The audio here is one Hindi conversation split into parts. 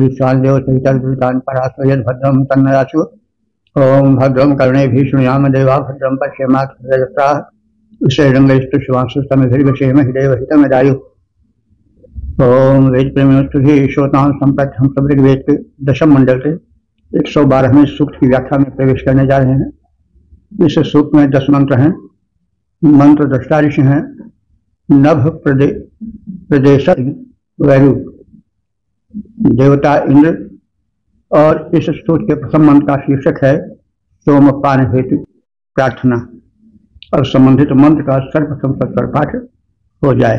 ईशान देव सहितान पराशयद भद्रम तन्नराशु। ओम भद्रम कर्णेभिः शृणुयाम देवा भद्रम पश्येमाक्षरजत्राः विषयरंगैस्तु शिवांशु समिभिर्विषेम हृदयवहितमदायु। ओम वेद प्रेमियोस्तुभिः श्रोतां संप्रत्यं ऋग्वेद के दशम मंडल के 112वें सूक्त की व्याख्या में प्रवेश करने जा रहे हैं। इस सूक्त में 10 मंत्र हैं। मंत्र दृष्टा ऋषि हैं नभ प्रदेश वैरु देवता इंद्र, और इस सूत्र के प्रथम मंत्र का शीर्षक है सोमपान हेतु प्रार्थना, और संबंधित मंत्र का सर्वप्रथम सत्तर पाठ हो जाए।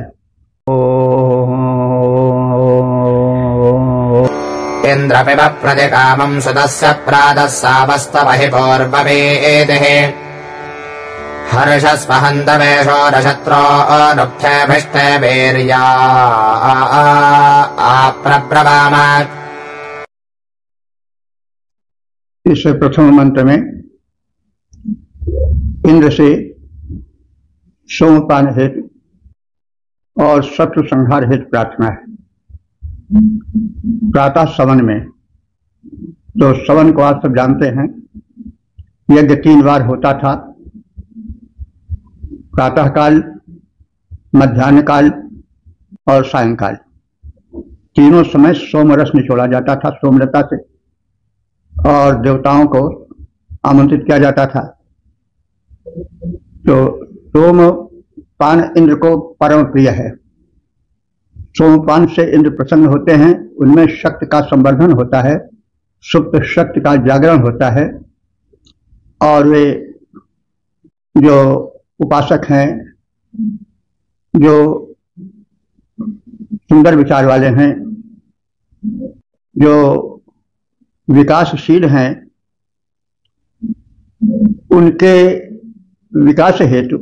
इंद्र पिब प्रतिकामं सुदस्य प्रातः सावस्तवहि पूर्ववेदेः हर्षस्वहन्तवेषो रशत्रो अनुक्थेभिष्टे वीर्या आप्रब्रवाम। इस प्रथम मंत्र में इंद्र से सोमपान हेतु और शत्रु संहार हेतु प्रार्थना है। प्रातः सवन में, तो सवन को आप सब जानते हैं, यज्ञ 3 बार होता था। प्रातः काल, मध्याह्न काल और सायंकाल। तीनों समय सोम रस निचोड़ा जाता था सोमलता से, और देवताओं को आमंत्रित किया जाता था। तो सोमपान इंद्र को परम प्रिय है। सोमपान से इंद्र प्रसन्न होते हैं। उनमें शक्ति का संवर्धन होता है, सुप्त शक्ति का जागरण होता है, और वे जो उपासक हैं, जो सुंदर विचार वाले हैं, जो विकासशील हैं, उनके विकास हेतु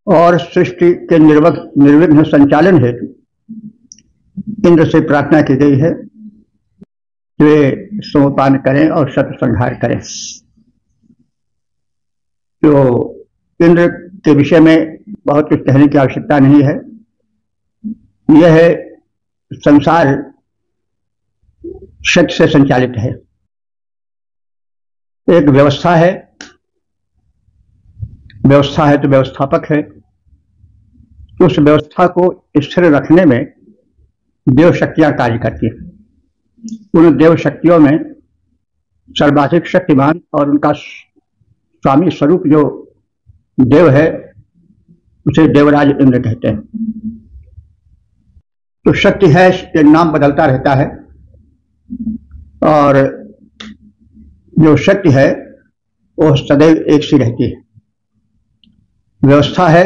और सृष्टि के निर्विघ्न संचालन हेतु इंद्र से प्रार्थना की गई है कि वे सोमपान करें और शत्रु संहार करें। तो इंद्र के विषय में बहुत कुछ कहने की आवश्यकता नहीं है। यह संसार शक्ति से संचालित है। एक व्यवस्था है तो व्यवस्थापक है। उस व्यवस्था को स्थिर रखने में देव शक्तियां कार्य करती हैं। उन देव शक्तियों में सर्वाधिक शक्तिमान और उनका स्वामी स्वरूप जो देव है, उसे देवराज इंद्र कहते हैं। तो शक्ति है, ये नाम बदलता रहता है, और जो शक्ति है वो सदैव एक सी रहती है। व्यवस्था है,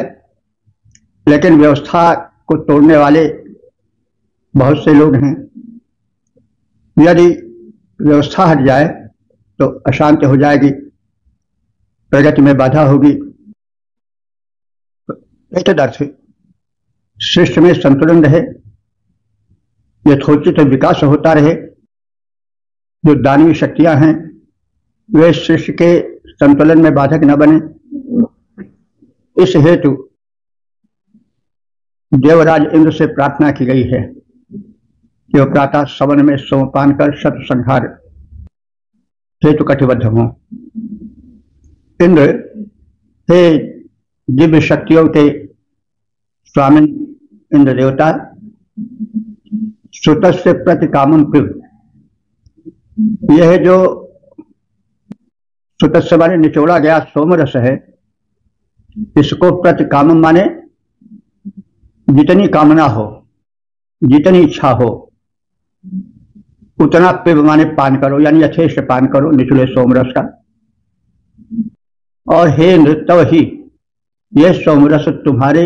लेकिन व्यवस्था को तोड़ने वाले बहुत से लोग हैं। यदि व्यवस्था हट जाए तो अशांति हो जाएगी, प्रगति में बाधा होगी। अर्थ सृष्टि में संतुलन रहे, यथोचित विकास होता रहे। जो दानवीय शक्तियां हैं वे सृष्टि के संतुलन में बाधक न बने, इस हेतु देवराज इंद्र से प्रार्थना की गई है कि वह प्रातः सवन में सोमपान कर शत्रु संहार हेतु कटिबद्ध हों। इंद्र हे दिव्य शक्तियों के स्वामी इंद्र देवता, सुतस्य प्रतिकामं पिब, यह जो सुतस्य माने निचोड़ा गया सोमरस है, इसको प्रतिकामम माने जितनी कामना हो, जितनी इच्छा हो, उतना पिब माने पान करो, यानी यथेष्ट पान करो निचले सोमरस का। और हे इंद्र, तव ही यह सोमरस तुम्हारे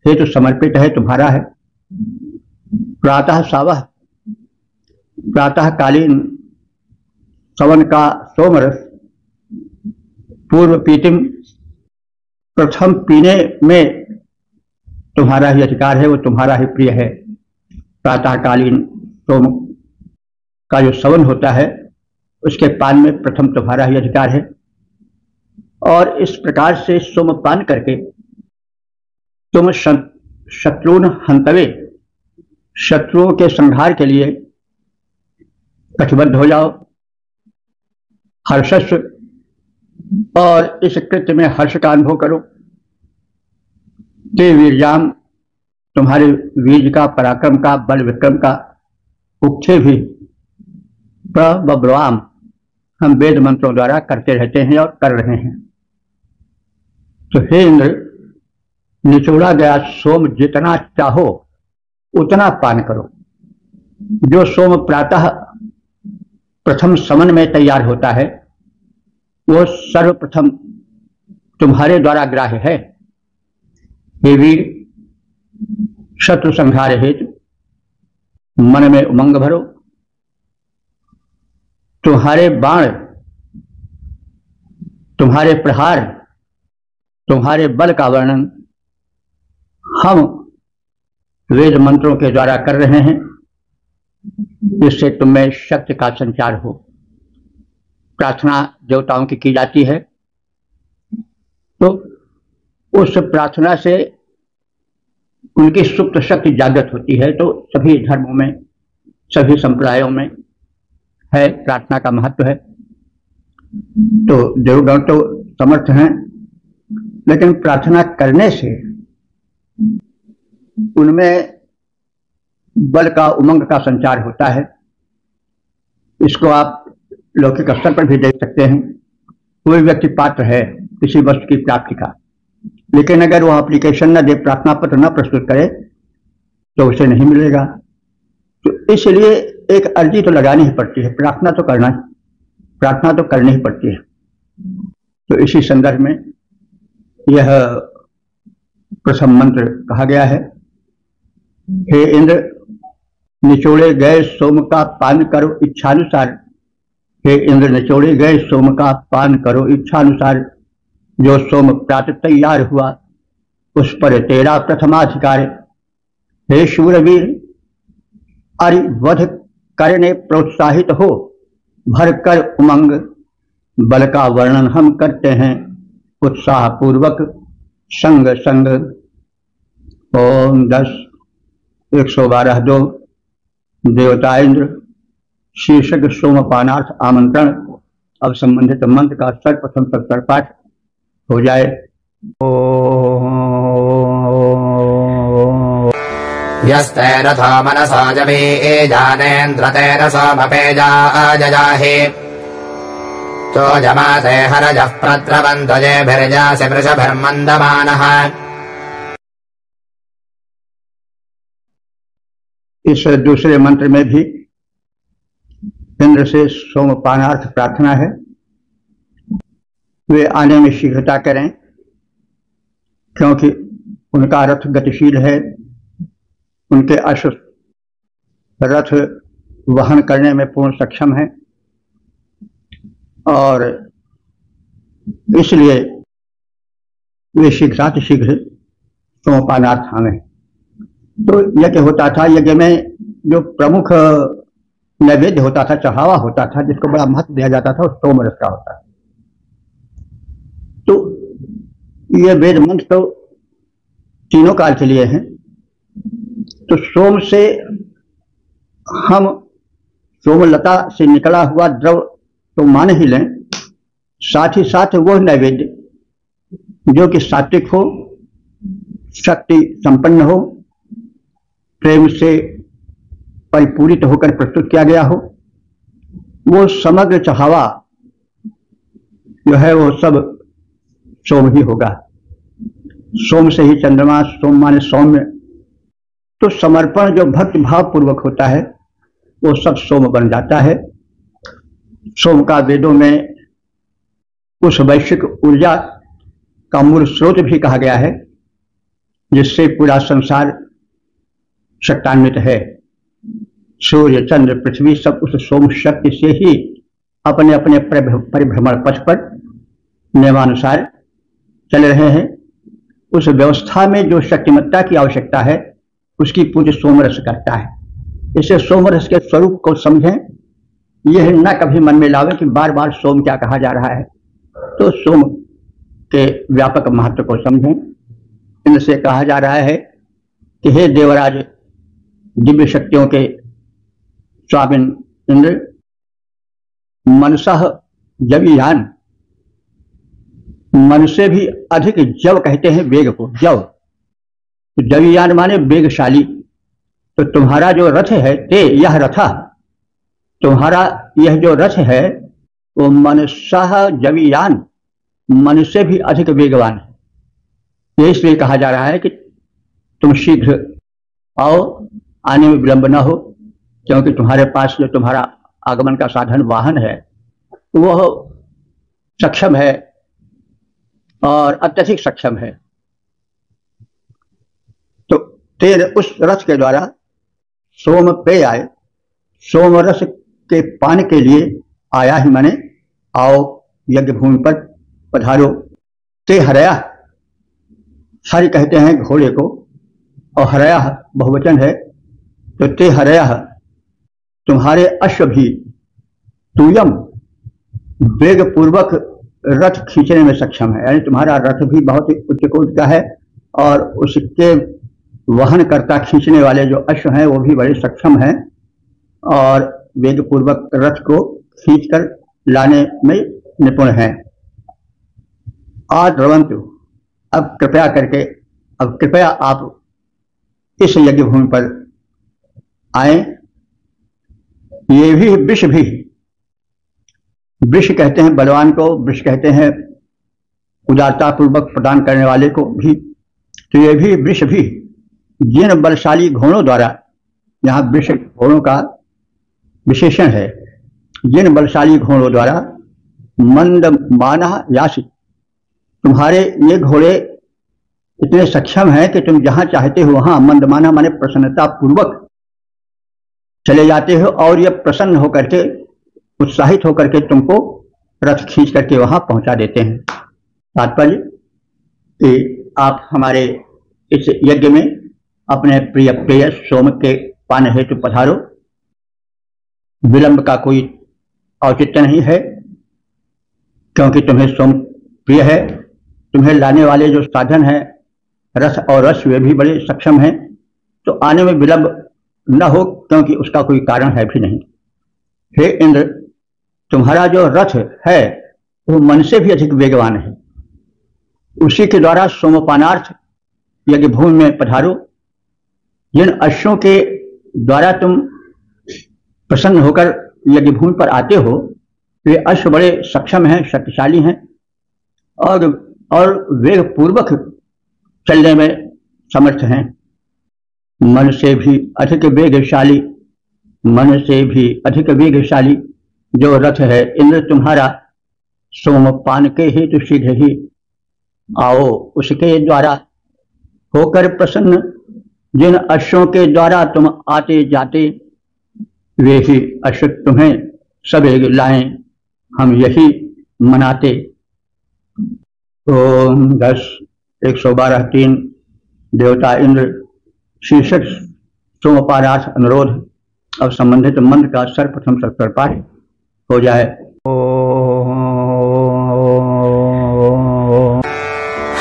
हेतु समर्पित है, तुम्हारा है। प्रातः सावह, प्रातः कालीन सवन का सोमरस पूर्व पीतिम, प्रथम पीने में तुम्हारा ही अधिकार है, वो तुम्हारा ही प्रिय है। प्रातःकालीन सोम का जो सवन होता है उसके पान में प्रथम तुम्हारा ही अधिकार है। और इस प्रकार से सोमपान करके तुम शत्रुन हंतवे, शत्रुओं के संहार के लिए कटिबद्ध हो जाओ। हर्षस्व, और इस कृत्य में हर्ष का अनुभव करो। ते वीरजाम, तुम्हारे वीर का, पराक्रम का, बल विक्रम का उक्थे भी प्रब्रवाम, हम वेद मंत्रों द्वारा करते रहते हैं और कर रहे हैं। तो हे इंद्र, निचोड़ा गया सोम जितना चाहो उतना पान करो। जो सोम प्रातः प्रथम समन में तैयार होता है वो सर्वप्रथम तुम्हारे द्वारा ग्राह्य है। हे वीर, शत्रु संहार हेतु मन में उमंग भरो। तुम्हारे बाण, तुम्हारे प्रहार, तुम्हारे बल का वर्णन हम वेद मंत्रों के द्वारा कर रहे हैं, जिससे तुम में शक्ति का संचार हो। प्रार्थना देवताओं की जाती है, तो उस प्रार्थना से उनकी सुप्त शक्ति जागृत होती है। तो सभी धर्मों में, सभी संप्रदायों में है प्रार्थना का महत्व है। तो देवगण तो समर्थ हैं, लेकिन प्रार्थना करने से उनमें बल का, उमंग का संचार होता है। इसको आप लौकिक स्तर पर भी देख सकते हैं। कोई व्यक्ति पात्र है किसी वस्तु की प्राप्ति का, लेकिन अगर वह एप्लीकेशन न दे, प्रार्थना पत्र न प्रस्तुत करे, तो उसे नहीं मिलेगा। तो इसलिए एक अर्जी तो लगानी ही पड़ती है, प्रार्थना तो करनी ही पड़ती है। तो इसी संदर्भ में यह प्रथम मंत्र कहा गया है। हे इंद्र, निचोड़े गए सोम का पान करो इच्छानुसार। हे इंद्र, निचोड़े गए सोम का पान करो इच्छानुसार। जो सोम प्रातः तैयार हुआ उस पर तेरा प्रथमाधिकार। हे शूरवीर, अरिवध करने प्रोत्साहित हो, भरकर उमंग बल का वर्णन हम करते हैं उत्साह पूर्वक संग संग। ओम 10 112 देवता इंद्र शीर्षक सोमपानार्थ आमंत्रण। अब संबंधित मंत्र का सर्वप्रथम सत्तर पाठ हो जाए। यस्ते रथो मनसो जवे जानेन्द्र तेन सोमपेजा जजाहे चोजमासे हरजः प्रत्रवन्तजेभिर्जासि वृषभिर्मन्दमानः। इस दूसरे मंत्र में भी इंद्र से सोमपानार्थ प्रार्थना है। वे आने में शीघ्रता करें, क्योंकि उनका रथ गतिशील है। उनके अश्व रथ वहन करने में पूर्ण सक्षम है, और इसलिए वे शीघ्र सोमपानार्थ आवे। तो यज्ञ होता था, यज्ञ में जो प्रमुख नैवेद्य होता था, चढ़ावा होता था, जिसको बड़ा महत्व दिया जाता था, वो सोम रस का होता था। तो ये वेद मंत्र तो तीनों काल के लिए हैं। तो सोम से हम सोमलता से निकला हुआ द्रव तो मान ही लें, साथ ही साथ वह नैवेद्य जो कि सात्विक हो, शक्ति संपन्न हो, प्रेम से परिपूरित होकर प्रस्तुत किया गया हो, वो समग्र चढ़ावा जो है वो सब सोम ही होगा। सोम से ही चंद्रमा, सोम माने सौम्य। तो समर्पण जो भक्ति भाव पूर्वक होता है वो सब सोम बन जाता है। सोम का वेदों में उस वैश्विक ऊर्जा का मूल स्रोत भी कहा गया है, जिससे पूरा संसार शक्तान्वित है। सूर्य, चंद्र, पृथ्वी सब उस सोम शक्ति से ही अपने अपने परिभ्रमण पथ पर नियमानुसार चल रहे हैं। उस व्यवस्था में जो शक्तिमत्ता की आवश्यकता है उसकी पूजा सोमरस करता है। इसे सोमरस के स्वरूप को समझें यह न कभी मन में लावे कि बार बार सोम क्या कहा जा रहा है। तो सोम के व्यापक महत्व को समझें। इनसे कहा जा रहा है कि हे देवराज, दिव्य शक्तियों के स्वामी इंद्र, मनसह जवीयान, मन से भी अधिक जव कहते हैं वेग को, जव। तो जवीयान माने वेगशाली। तो तुम्हारा जो रथ है, ते यह रथा, तुम्हारा यह जो रथ है वो मनसह जवीयान, मन से भी अधिक वेगवान है। ये इसलिए कहा जा रहा है कि तुम शीघ्र आओ, आने में विलंब न हो, क्योंकि तुम्हारे पास जो तुम्हारा आगमन का साधन वाहन है वह सक्षम है और अत्यधिक सक्षम है। तो तेरे उस रथ के द्वारा सोम पे आए, सोम रस के पान के लिए आया ही माने आओ यज्ञ भूमि पर पधारो। ते हरया, हरि कहते हैं घोड़े को और हरया बहुवचन है। तो ते हरया, तुम्हारे अश्व भी तुयम वेग पूर्वक रथ खींचने में सक्षम है, यानी तुम्हारा रथ भी बहुत ही उच्च कोटि का है और उसके वहन करता खींचने वाले जो अश्व हैं वो भी बड़े सक्षम हैं और वेग पूर्वक रथ को खींचकर लाने में निपुण हैं। आज रवंतु, अब कृपया करके, अब कृपया आप इस यज्ञ भूमि पर आए। ये भी विष भी, विष कहते हैं बलवान को, विष कहते हैं उदारता पूर्वक प्रदान करने वाले को भी। तो ये भी विष भी जिन बलशाली घोड़ों द्वारा, यहाँ विष घोड़ों का विशेषण है, जिन बलशाली घोड़ों द्वारा मंद माना यासी, तुम्हारे ये घोड़े इतने सक्षम हैं कि तुम जहां चाहते हो वहां मंदमाना माने प्रसन्नता पूर्वक चले जाते हो और ये प्रसन्न होकर के, उत्साहित होकर के तुमको रथ खींच करके वहां पहुंचा देते हैं। तात्पर्य कि आप हमारे इस यज्ञ में अपने प्रिय प्रेय सोम के पान हेतु पधारो। विलंब का कोई औचित्य नहीं है, क्योंकि तुम्हें सोम प्रिय है। तुम्हें लाने वाले जो साधन हैं रस और रस, वे भी बड़े सक्षम हैं। तो आने में विलंब न हो, क्योंकि उसका कोई कारण है भी नहीं। हे इंद्र, तुम्हारा जो रथ है वो मन से भी अधिक वेगवान है। उसी के द्वारा सोमपानार्थ यज्ञ भूमि में पधारो। जिन अश्वों के द्वारा तुम प्रसन्न होकर यज्ञ भूमि पर आते हो, वे अश्व बड़े सक्षम हैं, शक्तिशाली हैं और वेग पूर्वक चलने में समर्थ हैं। मन से भी अधिक वेगशाली, मन से भी अधिक वेगशाली जो रथ है इंद्र तुम्हारा, सोमपान के हेतु शीघ्र ही आओ। उसके द्वारा होकर प्रसन्न जिन अश्वों के द्वारा तुम आते जाते, वे ही अश्व तुम्हें सवेग लाएं, हम यही मनाते। ओम 10-112-3 देवता इंद्र शीर्षक सोमपानार्थ अनुरोध। अब संबंधित मंत्र का सर्वप्रथम सत्तर पाठ हो जाए।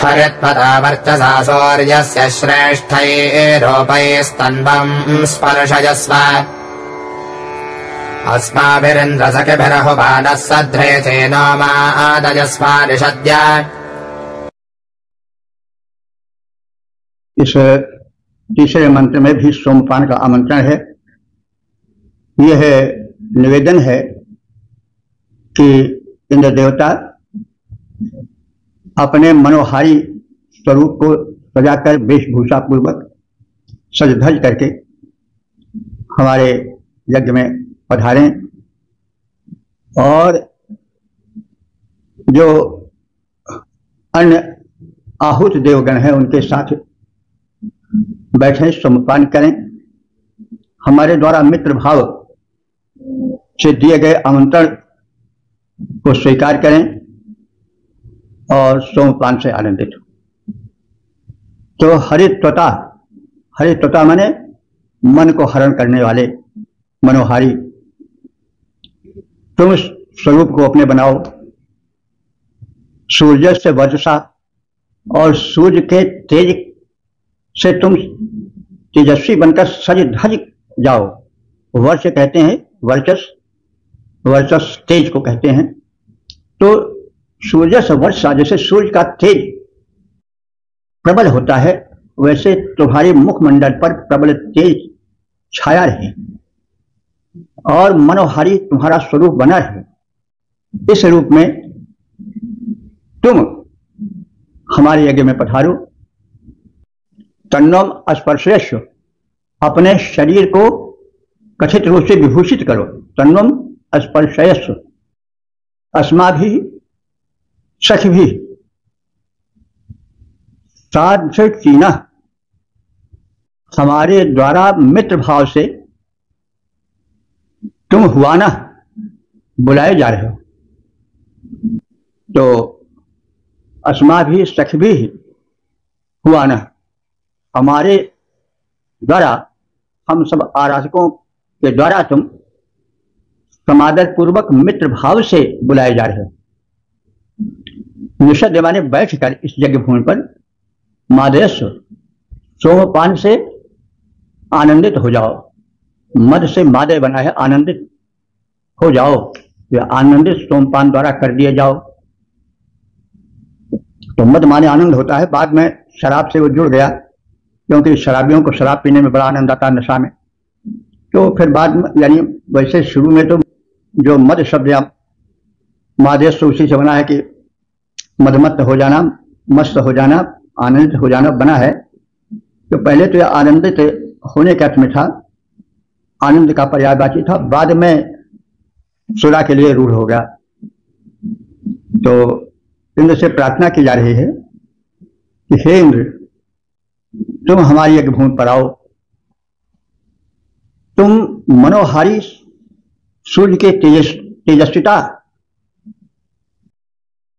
हरित्पदा वर्चसा सूर्यस्य श्रेष्ठैरोपैस्तन्वं स्पर्शयस्व अस्माभिरिन्द्रसखिभिरहुमानः सध्रेथेनो मादयस्मानिषद्य। इस तीसरे मंत्र में भी सोमपान का आमंत्रण है। यह निवेदन है कि इंद्र देवता अपने मनोहारी स्वरूप को सजाकर वेशभूषा पूर्वक सज धज करके हमारे यज्ञ में पधारें और जो अन्य आहूत देवगण हैं उनके साथ बैठे, सोमपान करें। हमारे द्वारा मित्र भाव से दिए गए आमंत्रण को स्वीकार करें और सोमपान से आनंदित हो। तो हरित्वता, हरित्वता माने मन को हरण करने वाले, मनोहारी। तुम स्वरूप को अपने बनाओ। सूर्य से वर्चसा, और सूर्य के तेज से तुम तेजस्वी बनकर सज धज जाओ। वर्ष कहते हैं वर्चस, वर्चस तेज को कहते हैं। तो सूर्य से वर्षा, जैसे सूर्य का तेज प्रबल होता है, वैसे तुम्हारे मुखमंडल पर प्रबल तेज छाया रहे और मनोहारी तुम्हारा स्वरूप बना रहे। इस रूप में तुम हमारे यज्ञ में पधारो। तन्नम स्पर्शेश्व, अपने शरीर को कथित रूप से विभूषित करो। तन्नम स्पर्शेश्व अस्माभि सखिभि साध्य चीना, हमारे द्वारा मित्र भाव से तुम हुआ ना बुलाए जा रहे हो। तो अस्माभि सखिभि हुआ ना, हमारे द्वारा, हम सब आराधकों के द्वारा तुम समादर पूर्वक मित्र भाव से बुलाए जा रहे हो। निषद माने बैठकर इस यज्ञ भूमि पर मादयस्व, सोमपान से आनंदित हो जाओ। मद से मादय बना है, आनंदित हो जाओ, या आनंदित सोमपान द्वारा कर दिए जाओ। तो मद माने आनंद होता है, बाद में शराब से वो जुड़ गया, क्योंकि शराबियों को शराब पीने में बड़ा आनंद आता है नशा में। तो फिर बाद में, यानी वैसे शुरू में तो जो मद शब्द या मादेश उसी से बना है कि मदमत हो जाना, मस्त हो जाना, आनंदित हो जाना बना है। तो पहले तो यह आनंदित होने के अर्थ में था, आनंद का पर्यायवाची था, बाद में सुरा के लिए रूढ़ हो गया। तो इंद्र से प्रार्थना की जा रही है कि हे इंद्र, तुम हमारी यज्ञ भूमि पर आओ। तुम मनोहारी सूर्य के तेजस्विता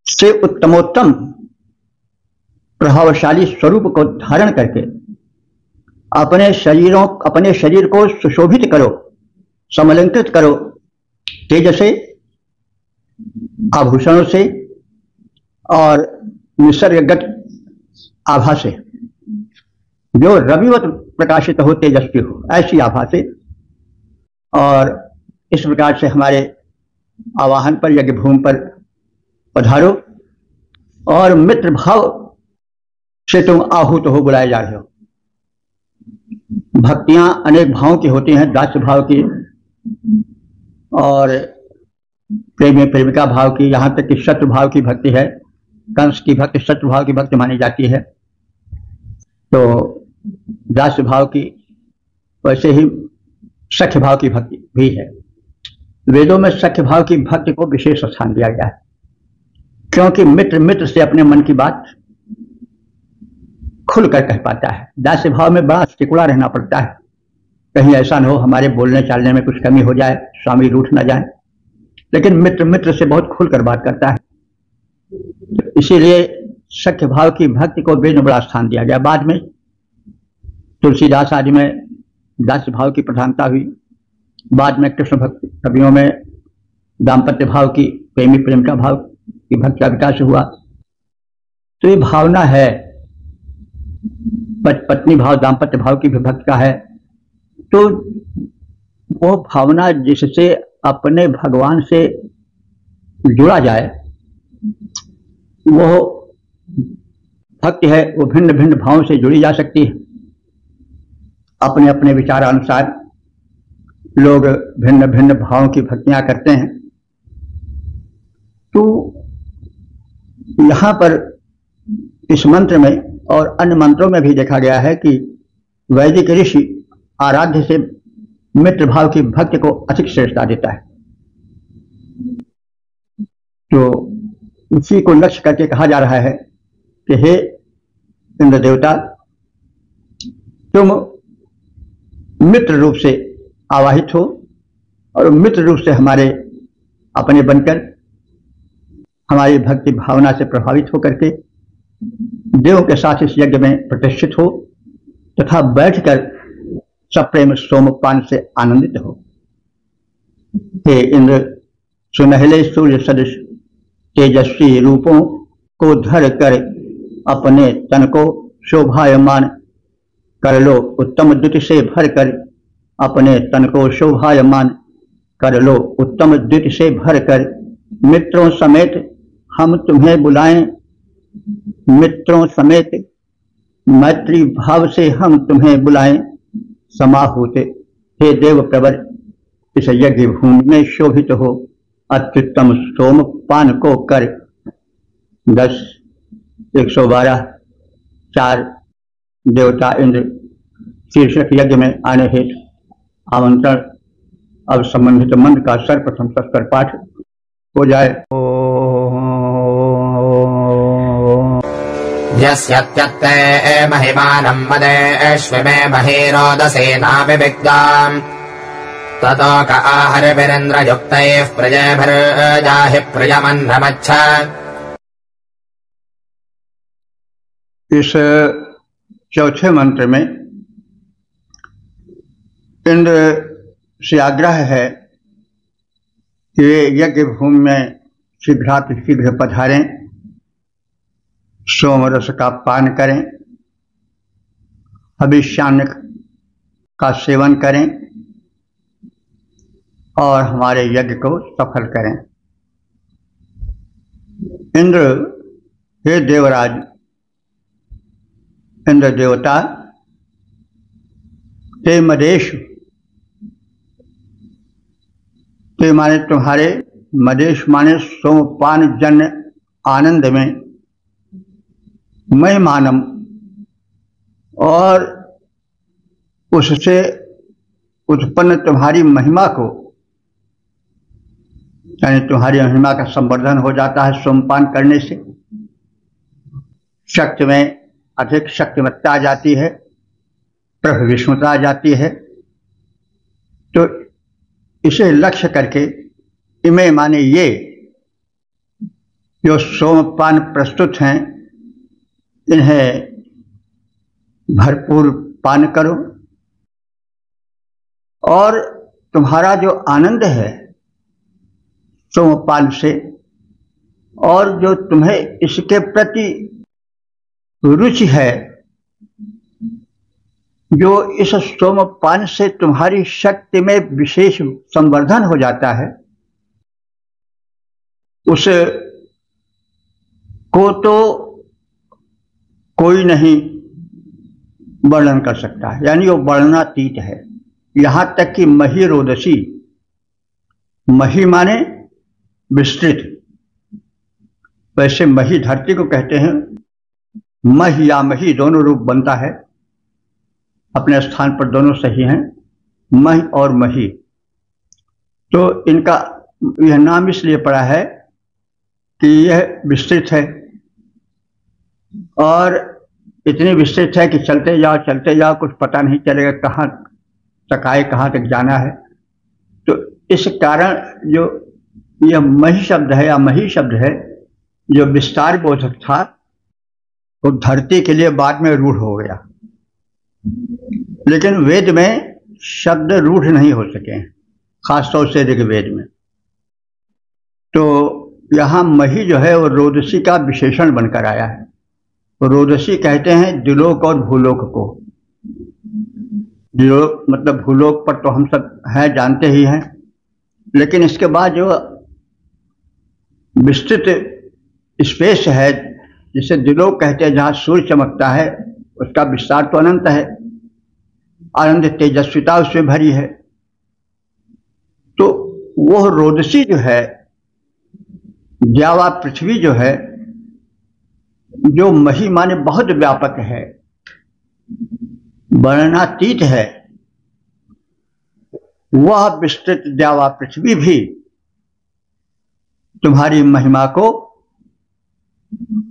से उत्तमोत्तम प्रभावशाली स्वरूप को धारण करके अपने शरीर को सुशोभित करो, समलंकृत करो तेज से, आभूषणों से और निसर्गगत आभा से, जो रविवत प्रकाशित हो, तेजस्वी हो, ऐसी आभा से। और इस प्रकार से हमारे आवाहन पर, यज्ञ भूमि पर पधारो और मित्र भाव से तुम आहूत हो, बुलाए जा रहे हो। भक्तियां अनेक भावों की होती हैं, दास्य भाव की और प्रेमी प्रेमिका भाव की, यहां तक कि शत्रु भाव की भक्ति है। कंस की भक्ति शत्रु भाव की भक्ति मानी जाती है। तो दास्य भाव की, वैसे ही सख्य भाव की भक्ति भी है। वेदों में सख्य भाव की भक्ति को विशेष स्थान दिया गया है, क्योंकि मित्र मित्र से अपने मन की बात खुलकर कह पाता है। दास्य भाव में बड़ा सिकुड़ा रहना पड़ता है, कहीं ऐसा न हो हमारे बोलने चालने में कुछ कमी हो जाए, स्वामी रूठ ना जाए। लेकिन मित्र मित्र से बहुत खुलकर बात करता है, तो इसीलिए सख्य भाव की भक्ति को वेद में बड़ा स्थान दिया गया। बाद में तुलसीदास आदि में दास्य भाव की प्रधानता हुई, बाद में कृष्ण भक्ति कवियों में दाम्पत्य भाव की, प्रेमी प्रेमिका भाव की भक्ति का विकास हुआ। तो ये भावना है, पत्नी भाव, दाम्पत्य भाव की भी भक्ति का है। तो वो भावना जिससे अपने भगवान से जुड़ा जाए, वो भक्ति है। वो भिन्न भिन्न भावों से जुड़ी जा सकती है। अपने अपने विचारानुसार लोग भिन्न भिन्न भावों की भक्तियां करते हैं। तो यहां पर इस मंत्र में और अन्य मंत्रों में भी देखा गया है कि वैदिक ऋषि आराध्य से मित्र भाव की भक्ति को अधिक श्रेष्ठता देता है। तो उसी को लक्ष्य करके कहा जा रहा है कि हे इंद्र देवता, तुम मित्र रूप से आवाहित हो और मित्र रूप से हमारे अपने बनकर हमारी भक्ति भावना से प्रभावित होकर के देवों के साथ इस यज्ञ में प्रतिष्ठित हो तथा बैठकर सप्रेम सोमपान से आनंदित हो। हे इंद्र, सुनहले सूर्य सदृश तेजस्वी रूपों को धर कर अपने तन को शोभायमान कर लो। उत्तम द्युति से भर कर अपने तन को शोभायमान कर लो। उत्तम द्युति से भर कर मित्रों समेत हम तुम्हें बुलाएं। मित्रों समेत मैत्री भाव से हम तुम्हें बुलाएं। समाहूत हे देव प्रवर इस यज्ञ भूमि में शोभित हो अत्युत्तम सोमपान को कर। 10 112 4 देवता इंद्र शीर्षक यज्ञ में आने हेतु आमंत्रण। अब संबंधित मंत्र का सर्वप्रथम सत्कर पाठ हो जाए। यस्यत्यत्ते महिमानं वदेष्विमे महीरोदसेनाभिविद्याम् ततो क आहरिभिरिन्द्रयुक्तैः प्रजेभिर्जाहि प्रियमन्नमच्छ। इस चौथे मंत्र में इंद्र से आग्रह है कि वे यज्ञ भूमि में शीघ्र पधारें, सोमरस का पान करें, हविष्यान्न का सेवन करें और हमारे यज्ञ को सफल करें। इंद्र हे देवराज, इंद्र देवता ते मदेश, ते माने तुम्हारे, मदेश माने सोमपान जन्य आनंद में, मैं मानम और उससे उत्पन्न तुम्हारी महिमा को, यानी तुम्हारी महिमा का संवर्धन हो जाता है सोमपान करने से। शक्ति में अधिक शक्तिमत्ता आ जाती है, प्रभु विष्णुता आ जाती है। तो इसे लक्ष्य करके इमे माने ये जो सोमपान प्रस्तुत हैं इन्हें भरपूर पान करो और तुम्हारा जो आनंद है सोमपान से और जो तुम्हें इसके प्रति रुचि है, जो इस सोमपान से तुम्हारी शक्ति में विशेष संवर्धन हो जाता है, उस को तो कोई नहीं वर्णन कर सकता है, यानी वो वर्णनातीत है। यहां तक कि मही रोदसी, मही माने विस्तृत, वैसे मही धरती को कहते हैं। मह या मही दोनों रूप बनता है, अपने स्थान पर दोनों सही हैं, मह और मही। तो इनका यह नाम इसलिए पड़ा है कि यह विस्तृत है और इतनी विस्तृत है कि चलते जाओ कुछ पता नहीं चलेगा कहाँ तक आए, कहाँ तक जाना है। तो इस कारण जो यह मही शब्द है या मही शब्द है, जो विस्तार बोधक था, वो धरती के लिए बाद में रूढ़ हो गया। लेकिन वेद में शब्द रूढ़ नहीं हो सके, खासतौर से ऋग्वेद में। तो यहाँ मही जो है वो रोदसी का विशेषण बनकर आया है। रोदसी कहते हैं द्युलोक और भूलोक को। द्युलोक मतलब भूलोक पर तो हम सब हैं, जानते ही हैं, लेकिन इसके बाद जो विस्तृत स्पेस है जिसे द्युलोक कहते हैं, जहाँ सूर्य चमकता है, उसका विस्तार तो अनंत है, आनंद तेजस्विता उसमें भरी है। तो वह रोदसी जो है, ज्यावा पृथ्वी जो है, जो मही माने बहुत व्यापक है, वर्णनातीत है, वह विस्तृत द्यावा पृथ्वी भी तुम्हारी महिमा को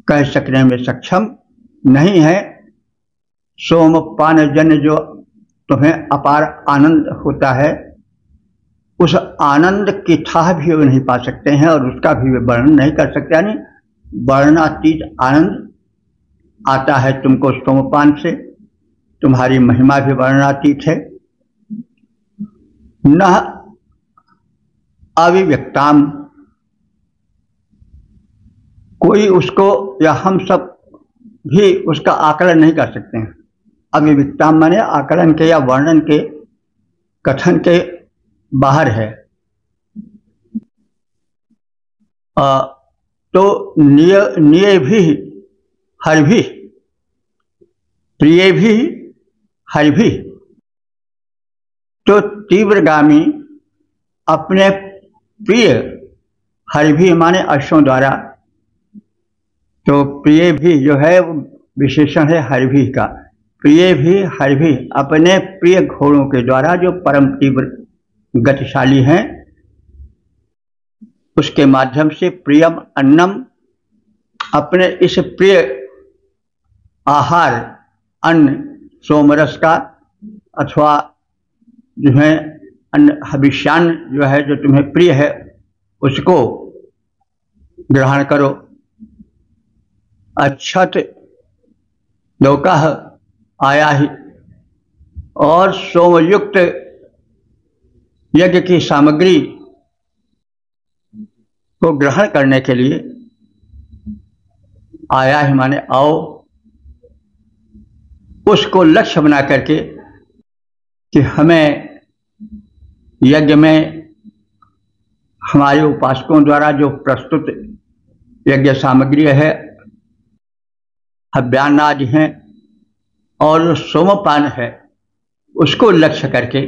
कह सकने में सक्षम नहीं है। सोमपान जन्य जो तुम्हें अपार आनंद होता है, उस आनंद की ठाह भी वे नहीं पा सकते हैं और उसका भी वे वर्णन नहीं कर सकते। यानी वर्णनातीत आनंद आता है तुमको सोमपान से, तुम्हारी महिमा भी वर्णनातीत है। न अविव्यक्ताम कोई उसको या हम सब भी उसका आकलन नहीं कर सकते हैं। अभिव्यक्ता माने आकलन के या वर्णन के कथन के बाहर है। तो निय भी हर भी, प्रिय भी हर भी। तो तीव्रगामी अपने प्रिय हर भी माने अश्वों द्वारा, तो प्रिय भी जो है विशेषण है हर भी का। प्रिय भी हर भी अपने प्रिय घोड़ों के द्वारा जो परम तीव्र गतिशाली हैं, उसके माध्यम से प्रियम अन्नम अपने इस प्रिय आहार अन्न सोमरस का अथवा जो है अन्न हविष्यान्न जो है जो तुम्हें प्रिय है उसको ग्रहण करो। अच्छत लोकाह आया ही, और सोमयुक्त यज्ञ की सामग्री को ग्रहण करने के लिए आया ही माने आओ, उसको लक्ष्य बना करके कि हमें यज्ञ में हमारे उपासकों द्वारा जो प्रस्तुत यज्ञ सामग्री है, हव्यान्नादि हैं और जो सोमपान है, उसको लक्ष्य करके,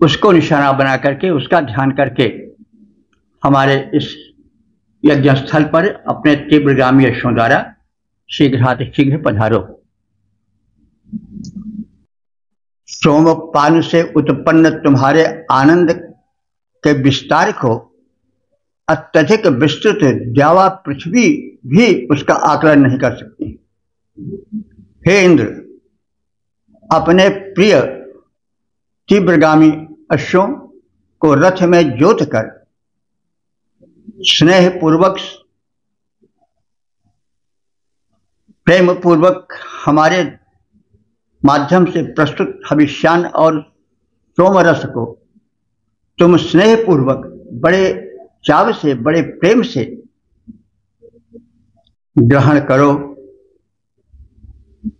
उसको निशाना बना करके, उसका ध्यान करके हमारे इस यज्ञ स्थल पर अपने तीव्रगामी यशों द्वारा शीघ्र पधारो। सोमपान से उत्पन्न तुम्हारे आनंद के विस्तार को अत्यधिक विस्तृत द्यावा पृथ्वी भी उसका आकलन नहीं कर सकती। हे इंद्र, अपने प्रिय तीव्रगामी अश्वों को रथ में जोत कर स्नेह पूर्वक प्रेम पूर्वक हमारे माध्यम से प्रस्तुत हविष्यान्न और सोमरस को तुम स्नेह पूर्वक बड़े चाव से, बड़े प्रेम से ग्रहण करो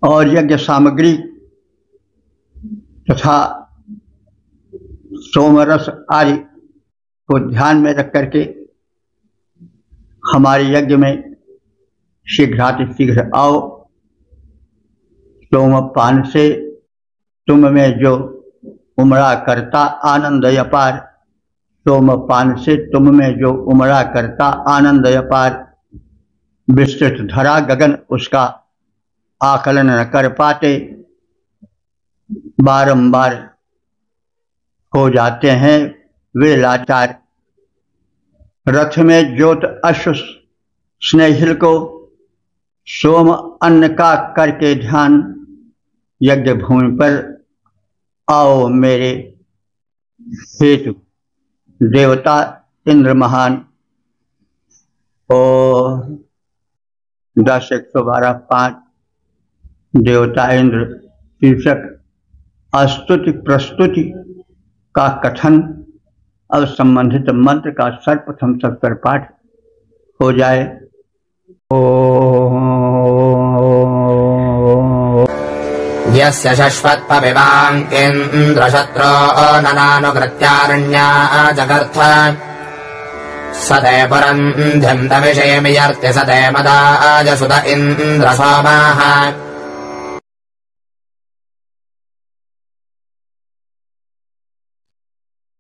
और यज्ञ सामग्री तथा सोमरस आदि को ध्यान में रख करके हमारे यज्ञ में शीघ्र आओ। सोमपान से तुम में जो उमड़ा करता आनंद अपार, सोमपान से तुम में जो उमड़ा करता आनंद अपार, विस्तृत धरा गगन उसका आकलन न कर पाते, बारंबार हो जाते हैं वे लाचार। रथ में ज्योत अश्व स्नेहिल को सोम अन्न का करके ध्यान, यज्ञ भूमि पर आओ मेरे हेतु देवता इंद्र महान। ओ 10-112-5 देवता इंद्र शीर्षक स्तुति प्रस्तुति का कथन। अब संबंधित मंत्र का सर्वप्रथम सत्तर पाठ हो जाए। यस्य शश्वत्पविवां इन्द्रशत्रो ननानुकृत्यारण्या जगर्थ सदे पुरन्ध्यं तविषयमियर्त्य सदे मदाजसुत इन्द्रसोमाः।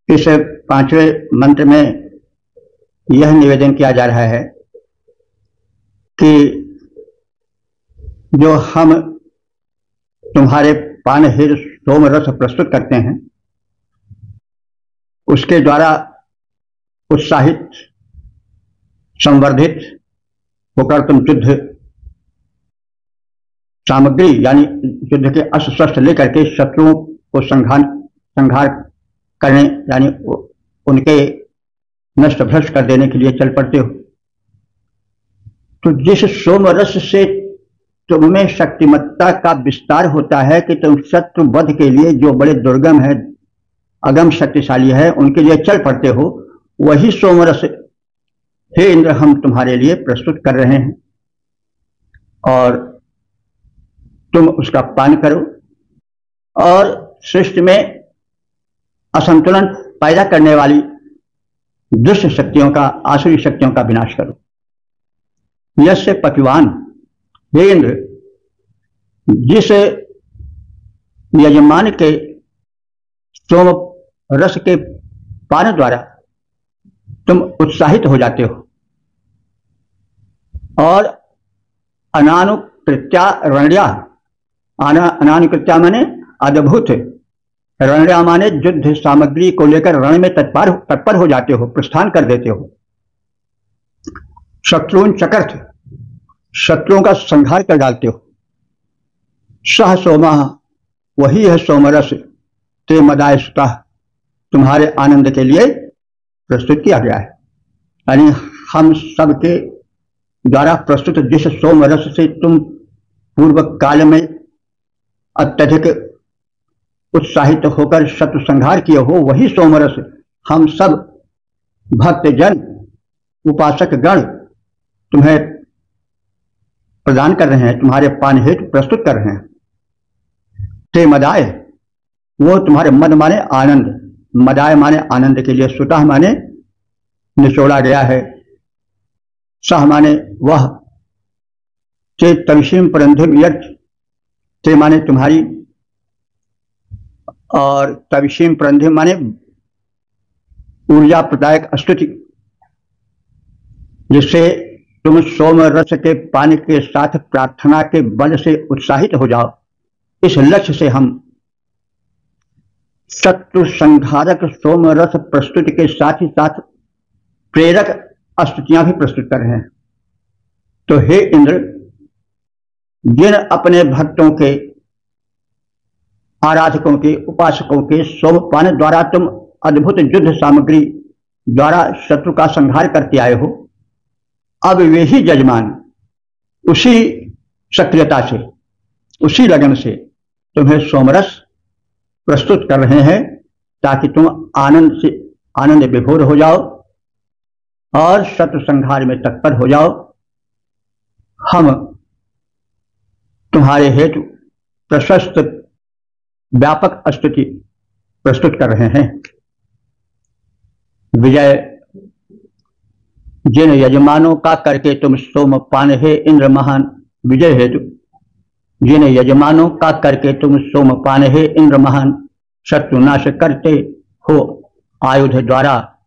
इस पांचवें मंत्र में यह निवेदन किया जा रहा है कि जो हम तुम्हारे पानहीर सोम रस प्रस्तुत करते हैं, उसके द्वारा उत्साहित संवर्धित होकर तुम युद्ध सामग्री यानी युद्ध के अस्त्र शस्त्र लेकर के शत्रुओं को संहार करने यानी उनके नष्ट भ्रष्ट कर देने के लिए चल पड़ते हो। तो जिस सोम रस से तुममें शक्तिमत्ता का विस्तार होता है कि तुम शत्रु वध के लिए जो बड़े दुर्गम है, अगम शक्तिशाली है, उनके लिए चल पड़ते हो, वही सोमरस हे इंद्र, हम तुम्हारे लिए प्रस्तुत कर रहे हैं और तुम उसका पान करो और सृष्टि में असंतुलन पैदा करने वाली दुष्ट शक्तियों का, आसुरी शक्तियों का विनाश करो। यस्य पतिवान, हे इंद्र, जिस यजमान के सोम रस के पान द्वारा तुम उत्साहित हो जाते हो और अनानुकृत्या रणया, अनानुकृत्या माने अद्भुत, रणया माने युद्ध सामग्री को लेकर रण में तत्पर हो जाते हो, प्रस्थान कर देते हो। शत्रुन चकर्थ, शत्रुओं का संहार कर डालते हो। सह सोमा, वही है सोमरस, ते मदाय सुता, तुम्हारे आनंद के लिए प्रस्तुत किया गया है। यानी हम सबके द्वारा प्रस्तुत जिस सोमरस से तुम पूर्व काल में अत्यधिक उत्साहित होकर शत्रु संहार किए हो, वही सोमरस हम सब भक्तजन, उपासक गण तुम्हें प्रदान कर रहे हैं, तुम्हारे पान हेतु प्रस्तुत कर रहे हैं। ते मदाय, वो तुम्हारे मद माने आनंद, मदाय माने आनंद के लिए, सुतः माने निचोड़ा गया है, सह माने वह, ते तविषीम परंधिम यज्ञ, ते माने तुम्हारी, और तविषीम परंधिम माने ऊर्जा प्रदायक स्तुति, जिससे तुम सोम रस के पानी के साथ प्रार्थना के बल से उत्साहित हो जाओ। इस लक्ष्य से हम शत्रु संहारक सोम रस प्रस्तुति के साथ ही साथ प्रेरक स्तुतियां भी प्रस्तुत कर रहे हैं। तो हे इंद्र, जिन अपने भक्तों के, आराधकों के, उपासकों के सोमपान द्वारा तुम अद्भुत युद्ध सामग्री द्वारा शत्रु का संहार करते आए हो, अब वे ही यजमान उसी सक्रियता से, उसी लगन से तुम्हें सोमरस प्रस्तुत कर रहे हैं, ताकि तुम आनंद विभोर हो जाओ और शत्रु संहार में तत्पर हो जाओ। हम तुम्हारे हेतु प्रशस्त व्यापक स्तुति प्रस्तुत कर रहे हैं। विजय, जिन यजमानों का करके तुम सोमपान, हे इंद्र महान विजय हेतु, जिन यजमानों का करके तुम सोमपान, हे इंद्र महान शत्रुनाश करते हो आयुध द्वारा,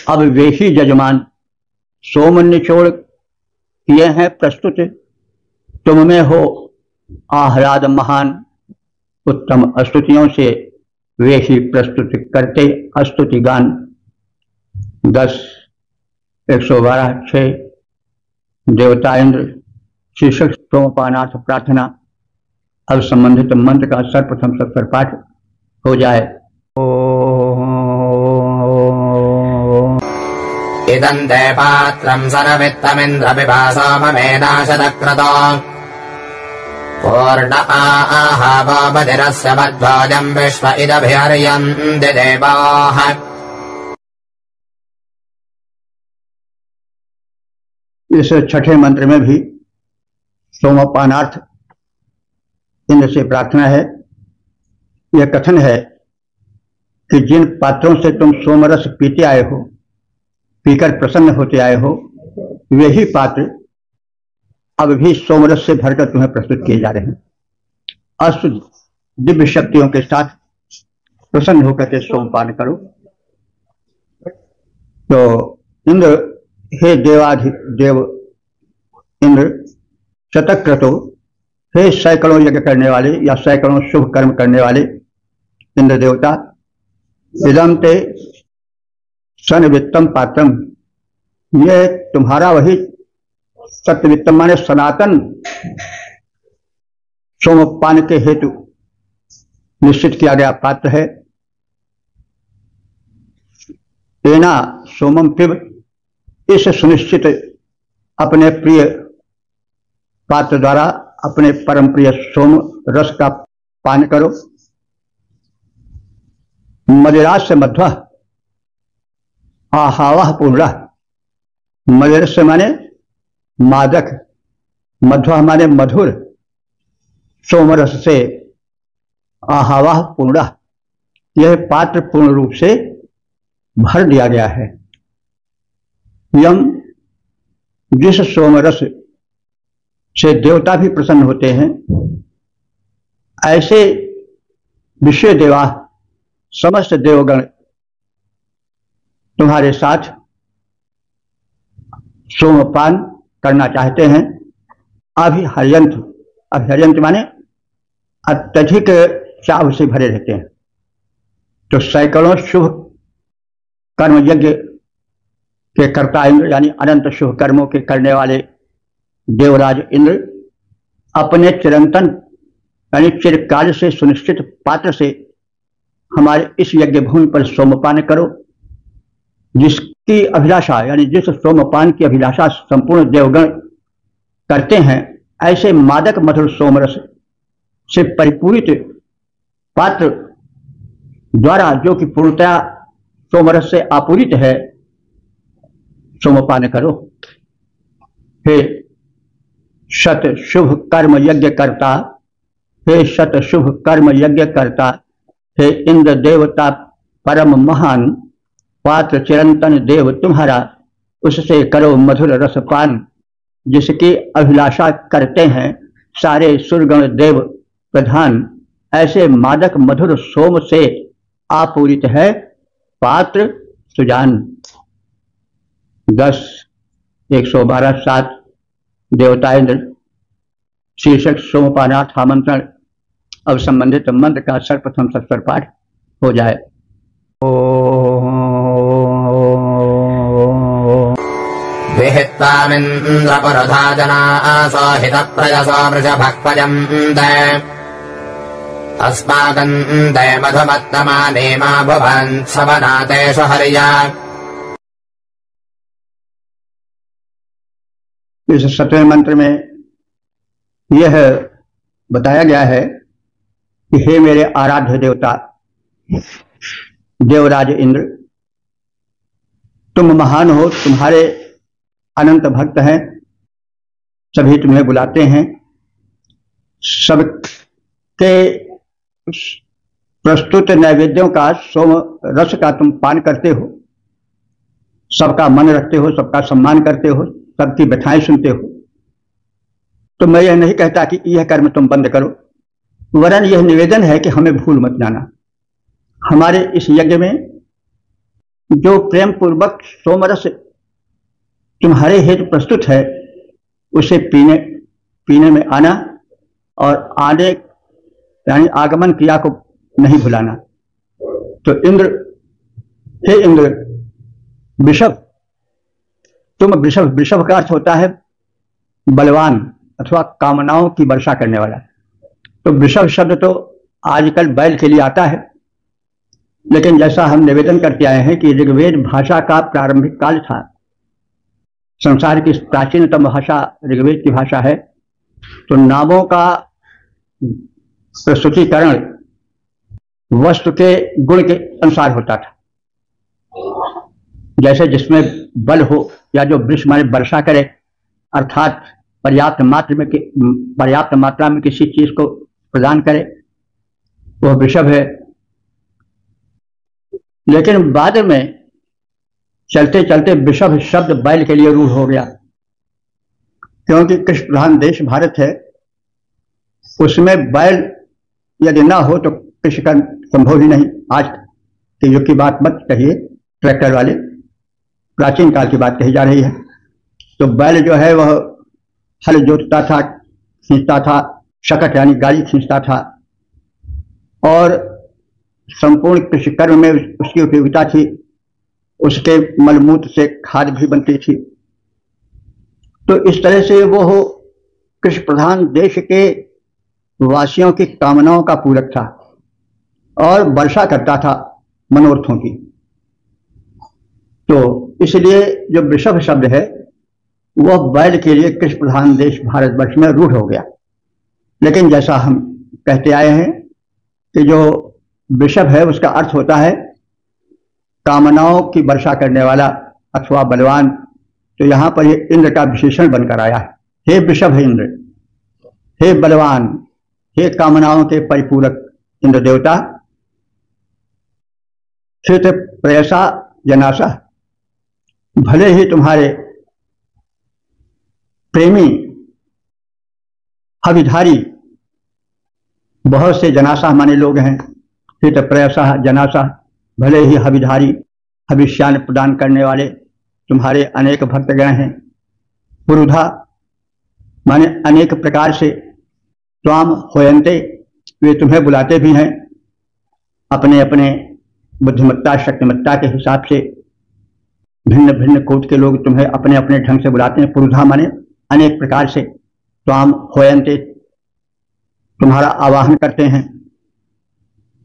अब वे ही यजमान सोम निचोड़ किए हैं प्रस्तुत, तुम में हो आह्लाद महान, उत्तम स्तुतियों से वे ही प्रस्तुत करते स्तुति गान। 10:112:6 देवता इंद्र शीर्षक सोमपानार्थ प्रार्थना। अब संबंधित मंत्र का सर्वप्रथम सत्तर पाठ हो जाए। इदं ते पात्रं सरवित्तमिन्द्र पिबासो ममेनाशतक्रतो पूर्ण आहावोपतिरस्य मध्वोजं विश्व इदभिर्यन्ति देवाः। इस छठे मंत्र में भी सोमपानार्थ इंद्र से प्रार्थना है। यह कथन है कि जिन पात्रों से तुम सोमरस पीते आए हो, पीकर प्रसन्न होते आए हो, वे ही पात्र अब भी सोमरस से भरकर तुम्हें प्रस्तुत किए जा रहे हैं। अष्ट दिव्य शक्तियों के साथ प्रसन्न होकर के सोमपान करो। तो इंद्र, हे देवाधिदेव इंद्र शतक्रतो, हे सैकड़ों यज्ञ करने वाले या सैकड़ों शुभ कर्म करने वाले इंद्र देवता, इदं ते सनवित्तम पात्रम, ये तुम्हारा वही सत्यवित्तम माने सनातन सोमपान के हेतु निश्चित किया गया पात्र है। एना सोमम पिब, इस सुनिश्चित अपने प्रिय पात्र द्वारा अपने परम प्रिय सोम रस का पान करो। मदिराज से मध्वा आहावह पूर्णः, मधुरस माने मादक, मध्वा माने मधुर, सोमरस से आहावाह पूर्ण, यह पात्र पूर्ण रूप से भर दिया गया है। यम, जिस सोमरस से देवता भी प्रसन्न होते हैं, ऐसे विश्व देवा समस्त देवगण तुम्हारे साथ सोमपान करना चाहते हैं। अभिहर्यंत, अभिहर्यंत माने अत्यधिक चाव से भरे रहते हैं। तो सैकड़ों शुभ कर्म यज्ञ के कर्ता इंद्र, यानी अनंत शुभ कर्मों के करने वाले देवराज इंद्र, अपने चिरंतन यानी चिरकाल से सुनिश्चित पात्र से हमारे इस यज्ञ भूमि पर सोमपान करो। जिसकी अभिलाषा यानी जिस सोमपान की अभिलाषा संपूर्ण देवगण करते हैं, ऐसे मादक मधुर सोमरस से परिपूरित पात्र द्वारा, जो कि पूर्णतया सोमरस से आपूरित है, सोमपान करो। हे शत शुभ कर्म यज्ञ करता, हे शत शुभ कर्म यज्ञ करता, हे इंद्र देवता परम महान, पात्र चिरंतन देव तुम्हारा, उससे करो मधुर रसपान। जिसकी अभिलाषा करते हैं सारे सुरगण देव प्रधान, ऐसे मादक मधुर सोम से आपूरित है पात्र सुजान। 10 112 7 देवता इंद्र शीर्षक सोमपानार्थ आमंत्रण। अब संबंधित मंत्र का सर्वप्रथम सत्वर पाठ हो जाए। विहित्वामिन्द्र पुरुधा जनासो हितप्रजसो वृषभक्पजन्ते अस्माकन्ते मधुमत्तमानेमा भुवन् सवनातेषु हर्या। इस 7वें मंत्र में यह बताया गया है कि हे मेरे आराध्य देवता देवराज इंद्र, तुम महान हो, तुम्हारे अनंत भक्त हैं, सभी तुम्हें बुलाते हैं, सबके प्रस्तुत नैवेद्यों का सोम रस का तुम पान करते हो, सबका मन रखते हो, सबका सम्मान करते हो, सबकी व्यथाएं सुनते हो। तो मैं यह नहीं कहता कि यह कर्म तुम बंद करो, वरन यह निवेदन है कि हमें भूल मत जाना। हमारे इस यज्ञ में जो प्रेम पूर्वक सोमरस तुम्हारे हेतु प्रस्तुत है, उसे पीने में आना और आने यानी आगमन क्रिया को नहीं भुलाना। तो इंद्र, हे इंद्र, वृषभ, तुम वृषभ, वृषभ का अर्थ होता है बलवान अथवा कामनाओं की वर्षा करने वाला। तो वृषभ शब्द तो आजकल बैल के लिए आता है, लेकिन जैसा हम निवेदन करते आए हैं कि ऋग्वेद भाषा का प्रारंभिक काल था, संसार की प्राचीनतम भाषा ऋग्वेद की भाषा है, तो नामों का प्रस्तुतिकरण वस्तु के गुण के अनुसार होता था। जैसे जिसमें बल हो या जो वृक्ष माने वर्षा करे, अर्थात पर्याप्त मात्रा में किसी चीज को प्रदान करे, वह वृषभ है। लेकिन बाद में चलते चलते वृषभ शब्द बैल के लिए रूढ़ हो गया, क्योंकि कृषि प्रधान देश भारत है, उसमें बैल यदि ना हो तो कृषि का संभव ही नहीं। आज के युग की बात मत कहिए, ट्रैक्टर वाले, प्राचीन काल की बात कही जा रही है। तो बैल जो है वह हल जोतता था, खींचता था, शकट यानी गाड़ी खींचता था, और संपूर्ण कृषि कर्म में उसकी उपयोगिता थी। उसके मलमूत्र से खाद भी बनती थी। तो इस तरह से वो कृषि प्रधान देश के वासियों की कामनाओं का पूरक था और वर्षा करता था मनोरथों की। तो इसलिए जो वृषभ शब्द है वह बैल के लिए कृषि प्रधान देश भारतवर्ष में रूढ़ हो गया। लेकिन जैसा हम कहते आए हैं कि जो वृषभ है उसका अर्थ होता है कामनाओं की वर्षा करने वाला अथवा बलवान। तो यहाँ पर ये इंद्र का विशेषण बनकर आया है। हे वृषभ इंद्र, हे बलवान, हे कामनाओं के परिपूरक इंद्र देवता, क्षेत्र प्रयसा जनासा, भले ही तुम्हारे प्रेमी हविधारी बहुत से जनासा माने लोग हैं। क्षेत्र प्रयसा जनासा, भले ही हविधारी हविष्यान प्रदान करने वाले तुम्हारे अनेक भक्तगण हैं। पुरुधा माने अनेक प्रकार से, त्वाम होयंते, वे तुम्हें बुलाते भी हैं अपने अपने बुद्धिमत्ता शक्तिमत्ता के हिसाब से। भिन्न भिन्न कोट के लोग तुम्हें अपने अपने ढंग से बुलाते हैं। पुरुधा माने अनेक प्रकार से, त्वाम होयंते, तुम्हारा आवाहन करते हैं।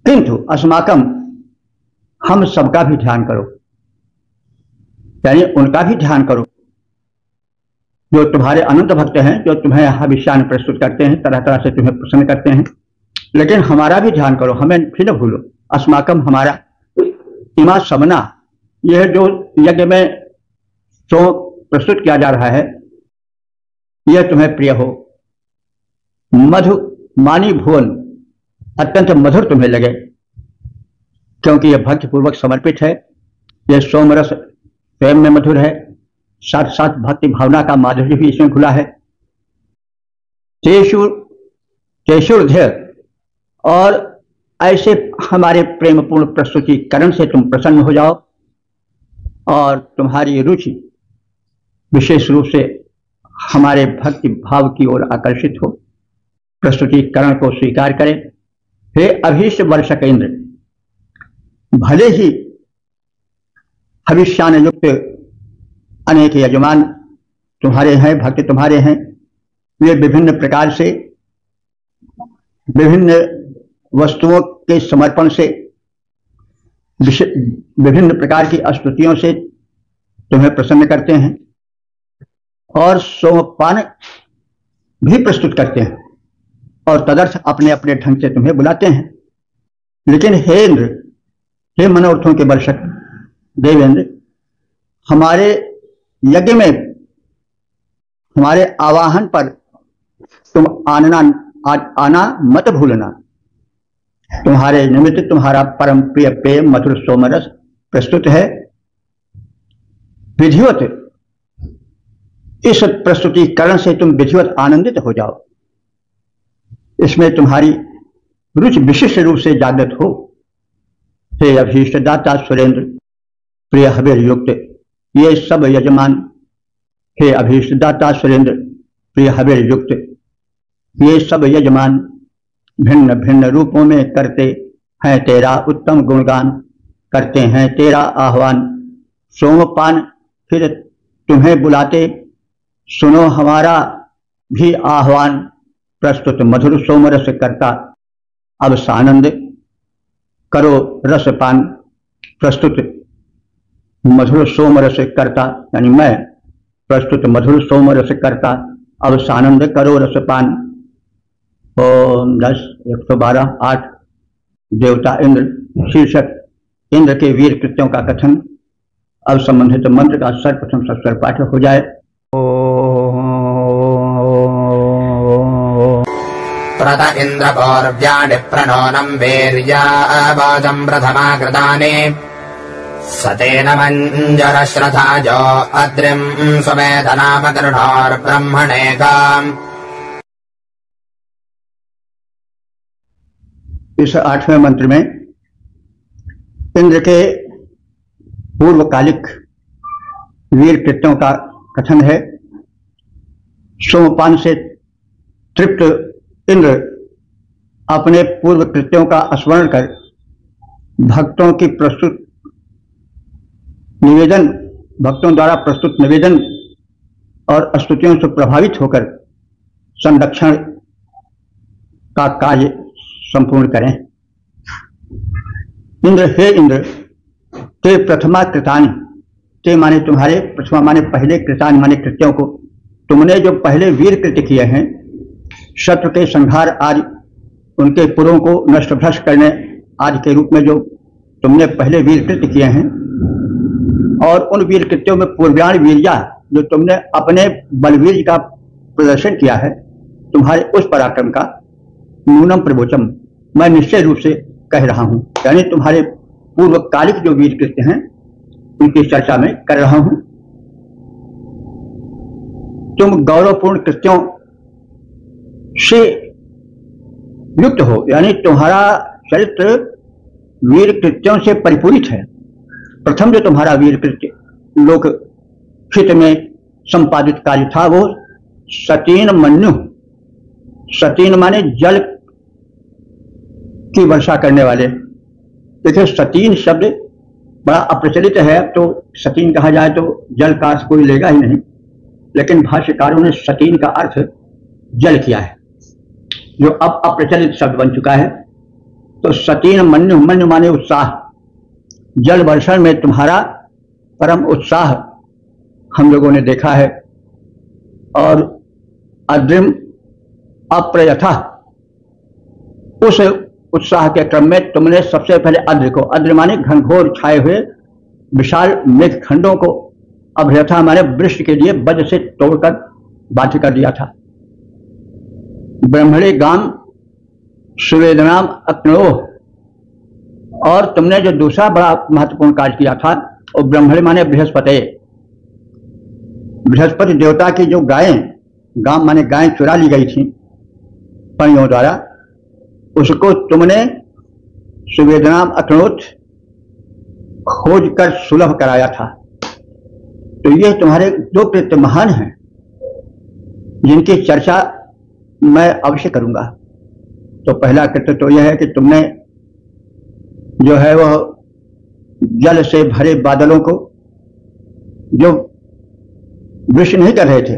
किंतु अस्माकम, हम सबका भी ध्यान करो, यानी उनका भी ध्यान करो जो तुम्हारे अनंत भक्त हैं, जो तुम्हें हविष्यान प्रस्तुत करते हैं, तरह तरह से तुम्हें प्रसन्न करते हैं। लेकिन हमारा भी ध्यान करो, हमें फिर न भूलो। अस्माकम हमारा, इमा समना, यह जो यज्ञ में जो प्रस्तुत किया जा रहा है यह तुम्हें प्रिय हो। मधु मानी भुवन, अत्यंत मधुर तुम्हें लगे, क्योंकि यह भक्तिपूर्वक समर्पित है। यह सोमरस स्वयं में मधुर है, साथ साथ भक्ति भावना का माधुर्य भी इसमें घुला है। तेषुर्ध्य, और ऐसे हमारे प्रेमपूर्ण प्रस्तुतिकरण से तुम प्रसन्न हो जाओ और तुम्हारी रुचि विशेष रूप से हमारे भक्ति भाव की ओर आकर्षित हो, प्रस्तुतिकरण को स्वीकार करें। हे अभीष्ट वर्षक इंद्र, भले ही हविष्यान युक्त अनेक यजमान तुम्हारे हैं, भक्त तुम्हारे हैं, वे विभिन्न प्रकार से विभिन्न वस्तुओं के समर्पण से, विभिन्न प्रकार की स्तुतियों से तुम्हें प्रसन्न करते हैं और सोमपान भी प्रस्तुत करते हैं और तदर्थ अपने अपने ढंग से तुम्हें बुलाते हैं। लेकिन हे इंद्र, हे मनोरथों के वर्षक देवेंद्र, हमारे यज्ञ में हमारे आवाहन पर तुम आना मत भूलना। तुम्हारे निमित्त तुम्हारा परम प्रिय पेय मधुर सोमरस प्रस्तुत है। विधिवत इस प्रस्तुतिकरण से तुम विधिवत आनंदित हो जाओ, इसमें तुम्हारी रुचि विशिष्ट रूप से जागृत हो। हे अभीष्ट दाता सुरेंद्र, प्रिय हबीर युक्त ये सब यजमान, हे अभीष्ट दाता सुरेंद्र, प्रिय हबीर युक्त ये सब यजमान भिन्न भिन्न रूपों में करते हैं तेरा उत्तम गुणगान, करते हैं तेरा आह्वान। सोमपान फिर तुम्हें बुलाते, सुनो हमारा भी आह्वान। प्रस्तुत मधुर सोमरस करता, अब सानंद करो रसपान। प्रस्तुत मधुर सोमरस करता, यानी मैं प्रस्तुत मधुर सोमरस करता, अब सानंद करो रसपान। ओम 10 112 8 देवता इंद्र शीर्षक इंद्र के वीर कृत्यों का कथन। अब संबंधित मंत्र का सर्वप्रथम सस्वर पाठ हो जाए। प्रत इंद्र पौर्व्याणि प्रणोनम वीर्यावाजं प्रथमा कृतानि सतेन मंजरश्रथाजो अद्रिं स्वमेधनामकरुणोर्ब्रह्मणेकाम्। इस 8वें मंत्र में इंद्र के पूर्वकालिक वीर कृत्यों का कथन है। सोमपान से तृप्त इंद्र अपने पूर्व कृत्यों का स्मरण कर भक्तों की प्रस्तुत निवेदन, भक्तों द्वारा प्रस्तुत निवेदन और स्तुतियों से प्रभावित होकर संरक्षण का कार्य संपूर्ण करें। इंद्र, हे इंद्र, ते प्रथमा कृतानि, ते माने तुम्हारे, प्रथमा माने पहले, कृतानि माने कृत्यों को, तुमने जो पहले वीर कृत्य किए हैं, शत्रु के संहार आदि, उनके पुरों को नष्ट भ्रष्ट करने आदि के रूप में जो तुमने पहले वीर कृत्य किए हैं, और उन वीर कृत्यों में पूर्व्याण वीर्या जो तुमने अपने बलवीर का प्रदर्शन किया है, तुम्हारे उस पराक्रम का नूनम प्रवोचम मैं निश्चय रूप से कह रहा हूं, यानी तुम्हारे पूर्वकालिक जो वीर कृत्य हैं उनकी चर्चा में कर रहा हूं। तुम गौरवपूर्ण कृत्यों से युक्त हो, यानी तुम्हारा चरित्र वीर कृत्यों से परिपूरित है। प्रथम जो तुम्हारा वीर कृत्य लोक हित में संपादित कार्य था वो सतीन मन्यु, सतीन माने जल की वर्षा करने वाले। देखिए सतीन शब्द बड़ा अप्रचलित है, तो सतीन कहा जाए तो जल का अर्थ कोई लेगा ही नहीं, लेकिन भाष्यकारों ने सतीन का अर्थ जल किया है, जो अब अप्रचलित शब्द बन चुका है। तो सतीन मन्यु, मन्यु माने उत्साह, जल वर्षण में तुम्हारा परम उत्साह हम लोगों ने देखा है। और अद्रिम अप्रयथा, उस उत्साह के क्रम में तुमने सबसे पहले अद्र को, अद्र माने घनघोर छाए हुए विशाल मेघ खंडों को, अभ्यथा माने वृक्ष के लिए वज्र से तोड़कर बाध्य कर दिया था। ब्रह्मणे गाम सुवेदनाम अक्नोह, और तुमने जो दूसरा बड़ा महत्वपूर्ण कार्य किया था वो ब्रह्मणे माने बृहस्पति, बृहस्पति देवता की जो गायें, गाम माने गायें चुरा ली गई थी पणियों द्वारा, उसको तुमने सुवेदनाम अक्नोथ खोज कर सुलभ कराया था। तो ये तुम्हारे दो कृत्य महान हैं जिनकी चर्चा मैं अवश्य करूंगा। तो पहला कृत्य तो यह है कि तुमने जो है वह जल से भरे बादलों को जो वृष्टि नहीं कर रहे थे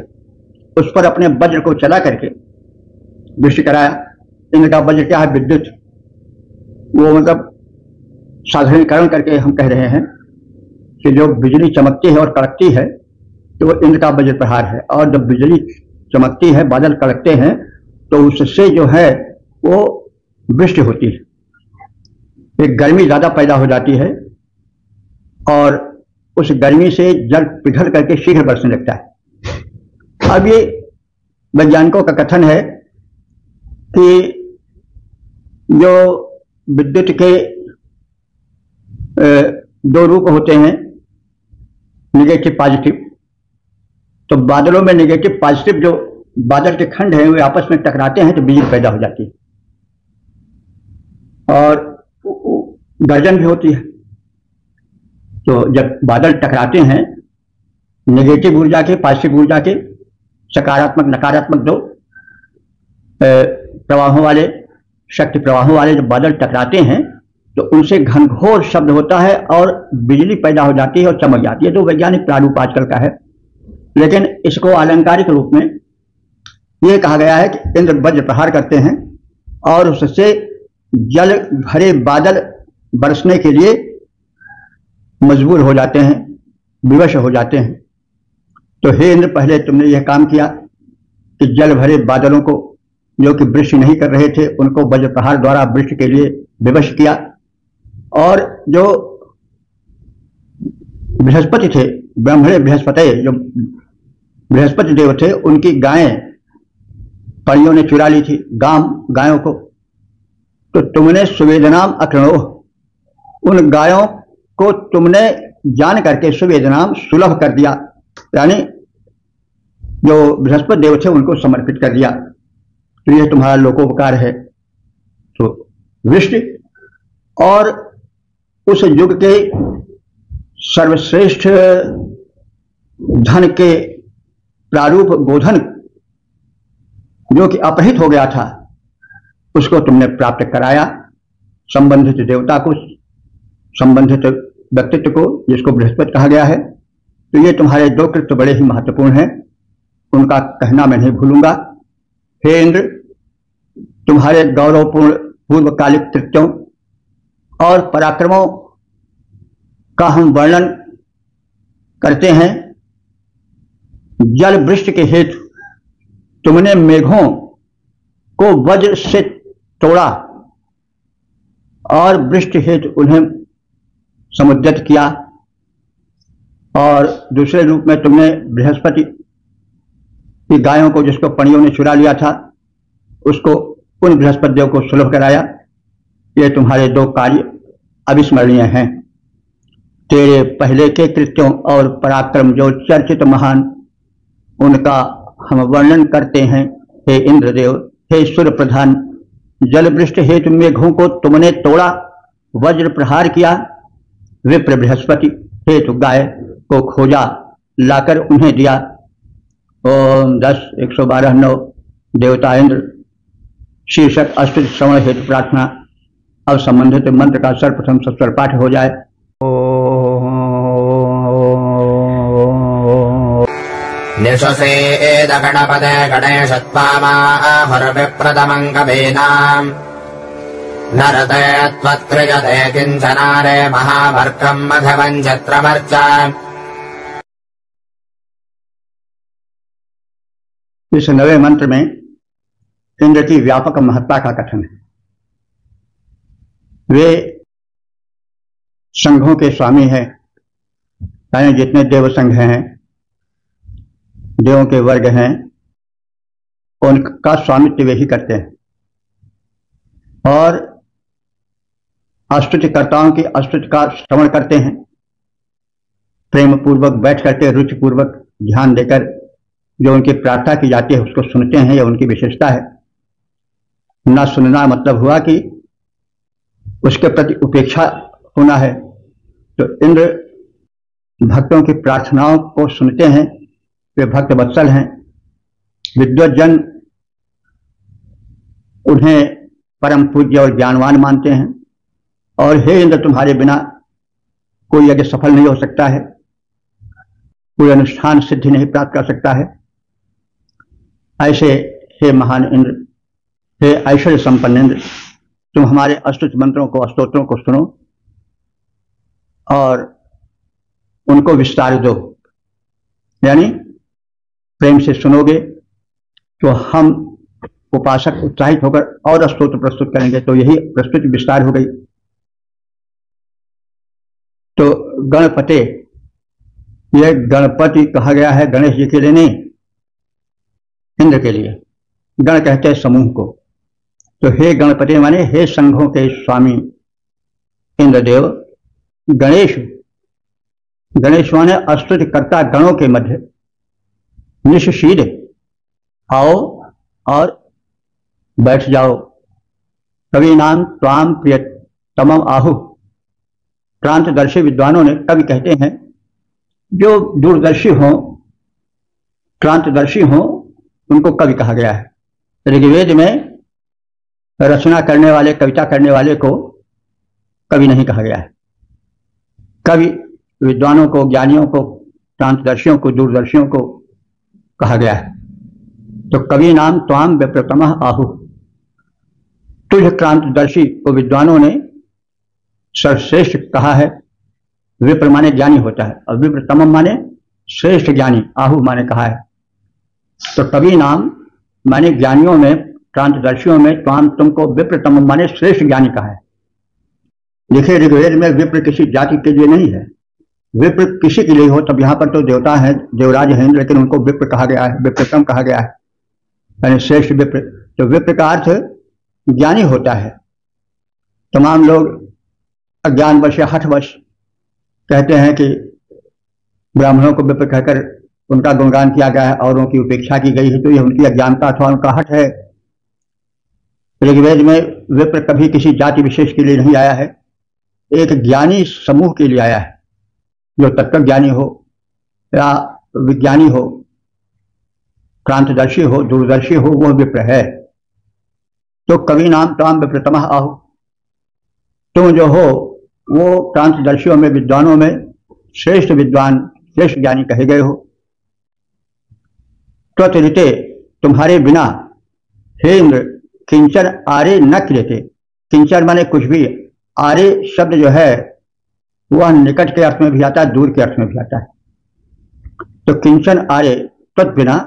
उस पर अपने वज्र को चला करके वृष्टि कराया। इनका वज्र क्या है? विद्युत। वो मतलब साधारणीकरण करके हम कह रहे हैं कि जो बिजली चमकती है और कड़कती है तो वो इंद्र का वज्र प्रहार है, और जब बिजली चमकती है, बादल कड़कते हैं, तो उससे जो है वो वृष्टि होती है, एक गर्मी ज्यादा पैदा हो जाती है और उस गर्मी से जल पिघल करके शीघ्र बरसने लगता है। अब ये वैज्ञानिकों का कथन है कि जो विद्युत के दो रूप होते हैं, निगेटिव पॉजिटिव, तो बादलों में निगेटिव पॉजिटिव जो बादल के खंड हैं वे आपस में टकराते हैं तो बिजली पैदा हो जाती है और गर्जन भी होती है। तो जब बादल टकराते हैं नेगेटिव ऊर्जा के पॉजिटिव ऊर्जा के, सकारात्मक नकारात्मक दो प्रवाहों वाले, शक्ति प्रवाहों वाले जब बादल टकराते हैं तो उनसे घनघोर शब्द होता है और बिजली पैदा हो जाती है और चमक जाती है। तो वैज्ञानिक प्रारूप आजकल का है, लेकिन इसको अलंकारिक रूप में यह कहा गया है कि इंद्र वज्र प्रहार करते हैं और उससे जल भरे बादल बरसने के लिए मजबूर हो जाते हैं, विवश हो जाते हैं। तो हे इंद्र, पहले तुमने यह काम किया कि जल भरे बादलों को जो कि वृष्टि नहीं कर रहे थे उनको वज्र प्रहार द्वारा वृष्टि के लिए विवश किया, और जो बृहस्पति थे, ब्रह्मणे बृहस्पति, जो बृहस्पति देव थे, उनकी गायें पणियों ने चुरा ली थी, गायों को। तो तुमने सुवेदनाम अक्रणोह, उन गायों को तुमने जान करके सुवेदनाम सुलभ कर दिया, यानी जो बृहस्पति देव थे उनको समर्पित कर दिया। तो यह तुम्हारा लोकोपकार है। तो वृष्टि और उस युग के सर्वश्रेष्ठ धन के प्रारूप गोधन जो कि अपहृत हो गया था उसको तुमने प्राप्त कराया, संबंधित देवता को, संबंधित व्यक्तित्व को, जिसको बृहस्पति कहा गया है। तो ये तुम्हारे दो कृत्य बड़े ही महत्वपूर्ण हैं, उनका कहना मैं नहीं भूलूंगा। हे इंद्र, तुम्हारे गौरवपूर्ण पूर्वकालिक कृत्यों और पराक्रमों का हम वर्णन करते हैं। जल वृष्टि के हेतु तुमने मेघों को वज्र से तोड़ा और वृष्टि हेतु उन्हें समुद्यत किया, और दूसरे रूप में तुमने बृहस्पति की गायों को जिसको पणियों ने चुरा लिया था उसको उन बृहस्पति देव को सुलभ कराया। ये तुम्हारे 2 कार्य अविस्मरणीय हैं। तेरे पहले के कृत्यों और पराक्रम जो चर्चित महान, उनका हम वर्णन करते हैं। हे इंद्रदेव, हे सूर्य प्रधान, जलवृष्टि हेतु मेघों को तुमने तोड़ा, वज्र प्रहार किया। विप्र बृहस्पति हेतु गाय को खोजा, लाकर उन्हें दिया। ओम 10 112 9 देवता इंद्र शीर्षक अष्टुत श्रवण हेतु प्रार्थना। अब संबंधित मंत्र का सर्वप्रथम सत्वर पाठ हो जाए। निशसेद गणपते गणेशत्वामाहुर्विप्रतमङ्गवेनाम् नरते त्वत्कृजते किञ्चनारे महाभर्गम् मघवञ्चत्रमर्च। इस नवे मंत्र में इंद्र की व्यापक महत्ता का कथन है। वे संघों के स्वामी हैं, यानी जितने देव संघ हैं, देवों के वर्ग हैं, उनका स्वामित्व वे ही करते हैं। और स्तुतिकर्ताओं की स्तुति का श्रवण करते हैं, प्रेम पूर्वक बैठ करके रुचि पूर्वक ध्यान देकर जो उनकी प्रार्थना की जाती है उसको सुनते हैं। यह उनकी विशेषता है। न सुनना मतलब हुआ कि उसके प्रति उपेक्षा होना है। तो इंद्र भक्तों की प्रार्थनाओं को सुनते हैं। वे भक्त वत्सल हैं। विद्वत जन उन्हें परम पूज्य और ज्ञानवान मानते हैं। और हे इंद्र, तुम्हारे बिना कोई यज्ञ सफल नहीं हो सकता है, कोई अनुष्ठान सिद्धि नहीं प्राप्त कर सकता है। ऐसे हे महान इंद्र, हे ऐश्वर्य संपन्न इंद्र, तुम हमारे अष्टुत मंत्रों को, स्तोत्रों को सुनो और उनको विस्तार दो। यानी प्रेम से सुनोगे तो हम उपासक उत्साहित होकर और स्तोत्र प्रस्तुत करेंगे। तो यही प्रस्तुति विस्तार हो गई। तो गणपते, यह गणपति कहा गया है गणेश जी के लिए नहीं, इंद्र के लिए। गण कहते हैं समूह को। तो हे गणपति माने हे संघों के स्वामी इंद्रदेव। गणेश, गणेश माने स्तुतिकर्ता गणों के मध्य। निशशीद, आओ और बैठ जाओ। कवि नाम त्वाम प्रियतमम आहु। क्रांतदर्शी विद्वानों ने, कवि कहते हैं जो दूरदर्शी हों, क्रांतदर्शी हों, उनको कवि कहा गया है। ऋग्वेद में रचना करने वाले, कविता करने वाले को कवि नहीं कहा गया है। कवि विद्वानों को, ज्ञानियों को, क्रांतदर्शियों को, दूरदर्शियों को कहा गया है। तो कवि नाम त्वाम विप्रतमः आहु। तुझ क्रांतदर्शी को विद्वानों ने सर्वश्रेष्ठ कहा है। विप्र माने ज्ञानी होता है और विप्रतमम माने श्रेष्ठ ज्ञानी, आहु माने कहा है। तो कवि नाम माने ज्ञानियों में, क्रांतदर्शियों में त्वाम, तुमको विप्रतमम माने श्रेष्ठ ज्ञानी कहा है। देखिए ऋग्वेद में विप्र किसी जाति के लिए नहीं है। विप्र किसी के लिए हो, तब यहाँ पर तो देवता है, देवराज हैं, लेकिन उनको विप्र कहा गया है, विप्रतम कहा गया है, यानी श्रेष्ठ विप्र। तो विप्र का अर्थ ज्ञानी होता है। तमाम लोग अज्ञानवश या हठवश कहते हैं कि ब्राह्मणों को विप्र कहकर उनका गुणगान किया गया है, औरों की उपेक्षा की गई है, तो यह उनकी अज्ञानता अथवा उनका हठ है। ऋग्वेद में विप्र कभी किसी जाति विशेष के लिए नहीं आया है, एक ज्ञानी समूह के लिए आया है। जो तत्व ज्ञानी हो या विज्ञानी हो, क्रांतदर्शी हो, दूरदर्शी हो, वह विप्र है। तो कवि नाम त्वाम विप्रतमः आहु। तुम जो हो वो क्रांतदर्शियों में, विद्वानों में श्रेष्ठ विद्वान, श्रेष्ठ ज्ञानी कहे गए हो। त्वत्रिते, तुम्हारे बिना हे इंद्र, किंचन आरे न क्रियते। किंचन माने कुछ भी। आरे शब्द जो है वह निकट के अर्थ में भी आता है, दूर के अर्थ में भी आता है। तो किंचन आरे, तत् बिना,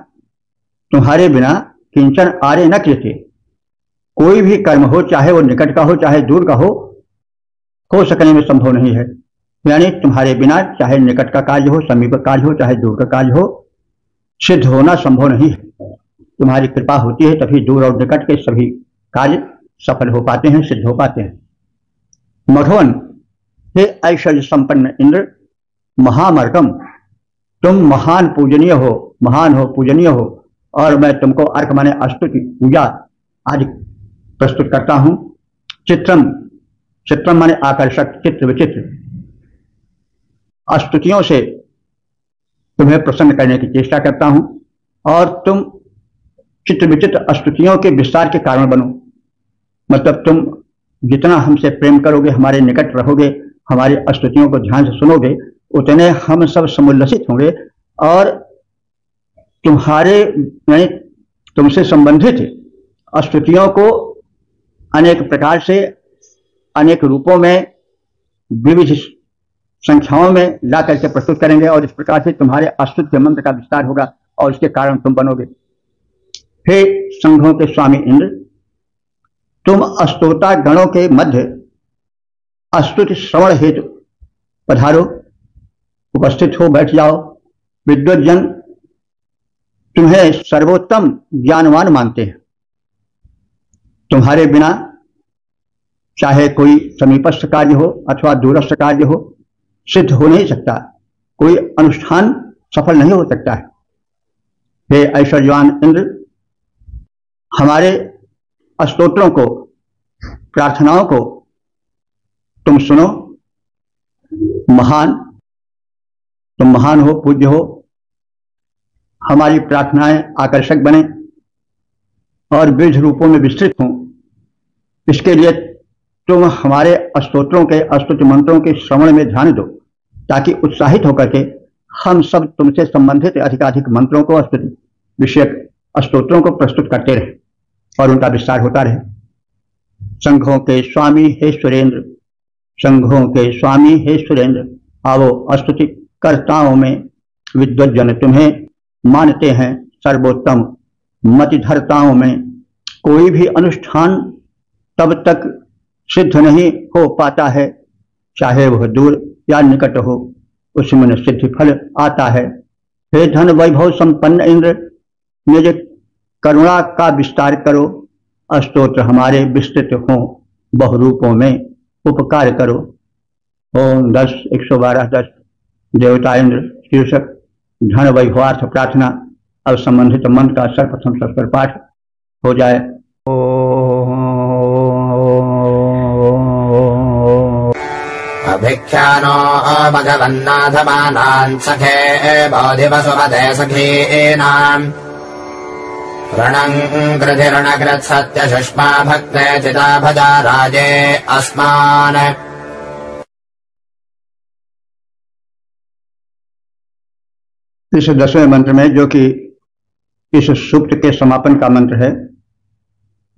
तुम्हारे बिना, किंचन आरे न क्रियते। कोई भी कर्म हो, चाहे वो निकट का हो चाहे दूर का हो सकने में संभव नहीं है। यानी तुम्हारे बिना चाहे निकट का कार्य हो, समीप का कार्य हो, चाहे दूर का कार्य हो, सिद्ध होना संभव नहीं है। तुम्हारी कृपा होती है तभी दूर और निकट के सभी कार्य सफल हो पाते हैं, सिद्ध हो पाते हैं। मघवन, हे ऐश्वर्य संपन्न इंद्र, महामर्कम, तुम महान पूजनीय हो, महान हो, पूजनीय हो, और मैं तुमको अर्क माने स्तुति, पूजा आदि प्रस्तुत करता हूं। चित्रम, चित्रम माने आकर्षक, चित्र विचित्र, स्तुतियों से तुम्हें प्रसन्न करने की चेष्टा करता हूं, और तुम चित्र विचित्र स्तुतियों के विस्तार के कारण बनो। मतलब तुम जितना हमसे प्रेम करोगे, हमारे निकट रहोगे, हमारी स्तुतियों को ध्यान से सुनोगे, उतने हम सब समुल्लसित होंगे, और तुम्हारे तुमसे संबंधित स्तुतियों को अनेक प्रकार से, अनेक रूपों में, विविध संख्याओं में ला करके प्रस्तुत करेंगे, और इस प्रकार से तुम्हारे स्तुति मंत्र का विस्तार होगा और इसके कारण तुम बनोगे। हे संघों के स्वामी इंद्र, तुम स्तोता गणों के मध्य स्तुति श्रवण हेतु पधारो, उपस्थित हो, बैठ जाओ। विद्वत जन तुम्हें सर्वोत्तम ज्ञानवान मानते हैं। तुम्हारे बिना चाहे कोई समीपस्थ कार्य हो अथवा दूरस्थ कार्य हो, सिद्ध हो नहीं सकता, कोई अनुष्ठान सफल नहीं हो सकता है। हे ऐश्वर्यवान इंद्र, हमारे स्तोत्रों को, प्रार्थनाओं को तुम सुनो। महान, तुम महान हो, पूज्य हो, हमारी प्रार्थनाएं आकर्षक बने और विविध रूपों में विस्तृत हों, इसके लिए तुम हमारे स्तोत्रों के, स्तुति मंत्रों के श्रवण में ध्यान दो, ताकि उत्साहित होकर के हम सब तुमसे संबंधित अधिकाधिक मंत्रों को, स्तुति विषयक स्तोत्रों को प्रस्तुत करते रहे और उनका विस्तार होता रहे। संघों के स्वामी हे सुरेंद्र, संघों के स्वामी हे सुरेंद्र, आओ स्तुति कर्ताओं में विद्वत जन तुम्हें मानते हैं सर्वोत्तम। मतिधरताओं में कोई भी अनुष्ठान तब तक सिद्ध नहीं हो पाता है, चाहे वह दूर या निकट हो, उसमें सिद्धि फल आता है। हे धन वैभव संपन्न इंद्र, निज करुणा का विस्तार करो, स्तोत्र हमारे विस्तृत हों, बहुरूपों में उपकार करो। ओम 10 112 10 देवता इंद्र शीर्षक धन वैभवार्थ प्रार्थना। अब संबंधित मंत्र का सर्वप्रथम सस्वर पाठ हो जाए। अभिख्यानो भगवन्नाथमानान् सखे बोधिवसुमते सखीनाम् ऋणम् कृधिरणकृत् सत्यशुष्मा भक्ते चिता भजा राजे अस्मान्। इस 10वें मंत्र में, जो कि इस सूक्त के समापन का मंत्र है,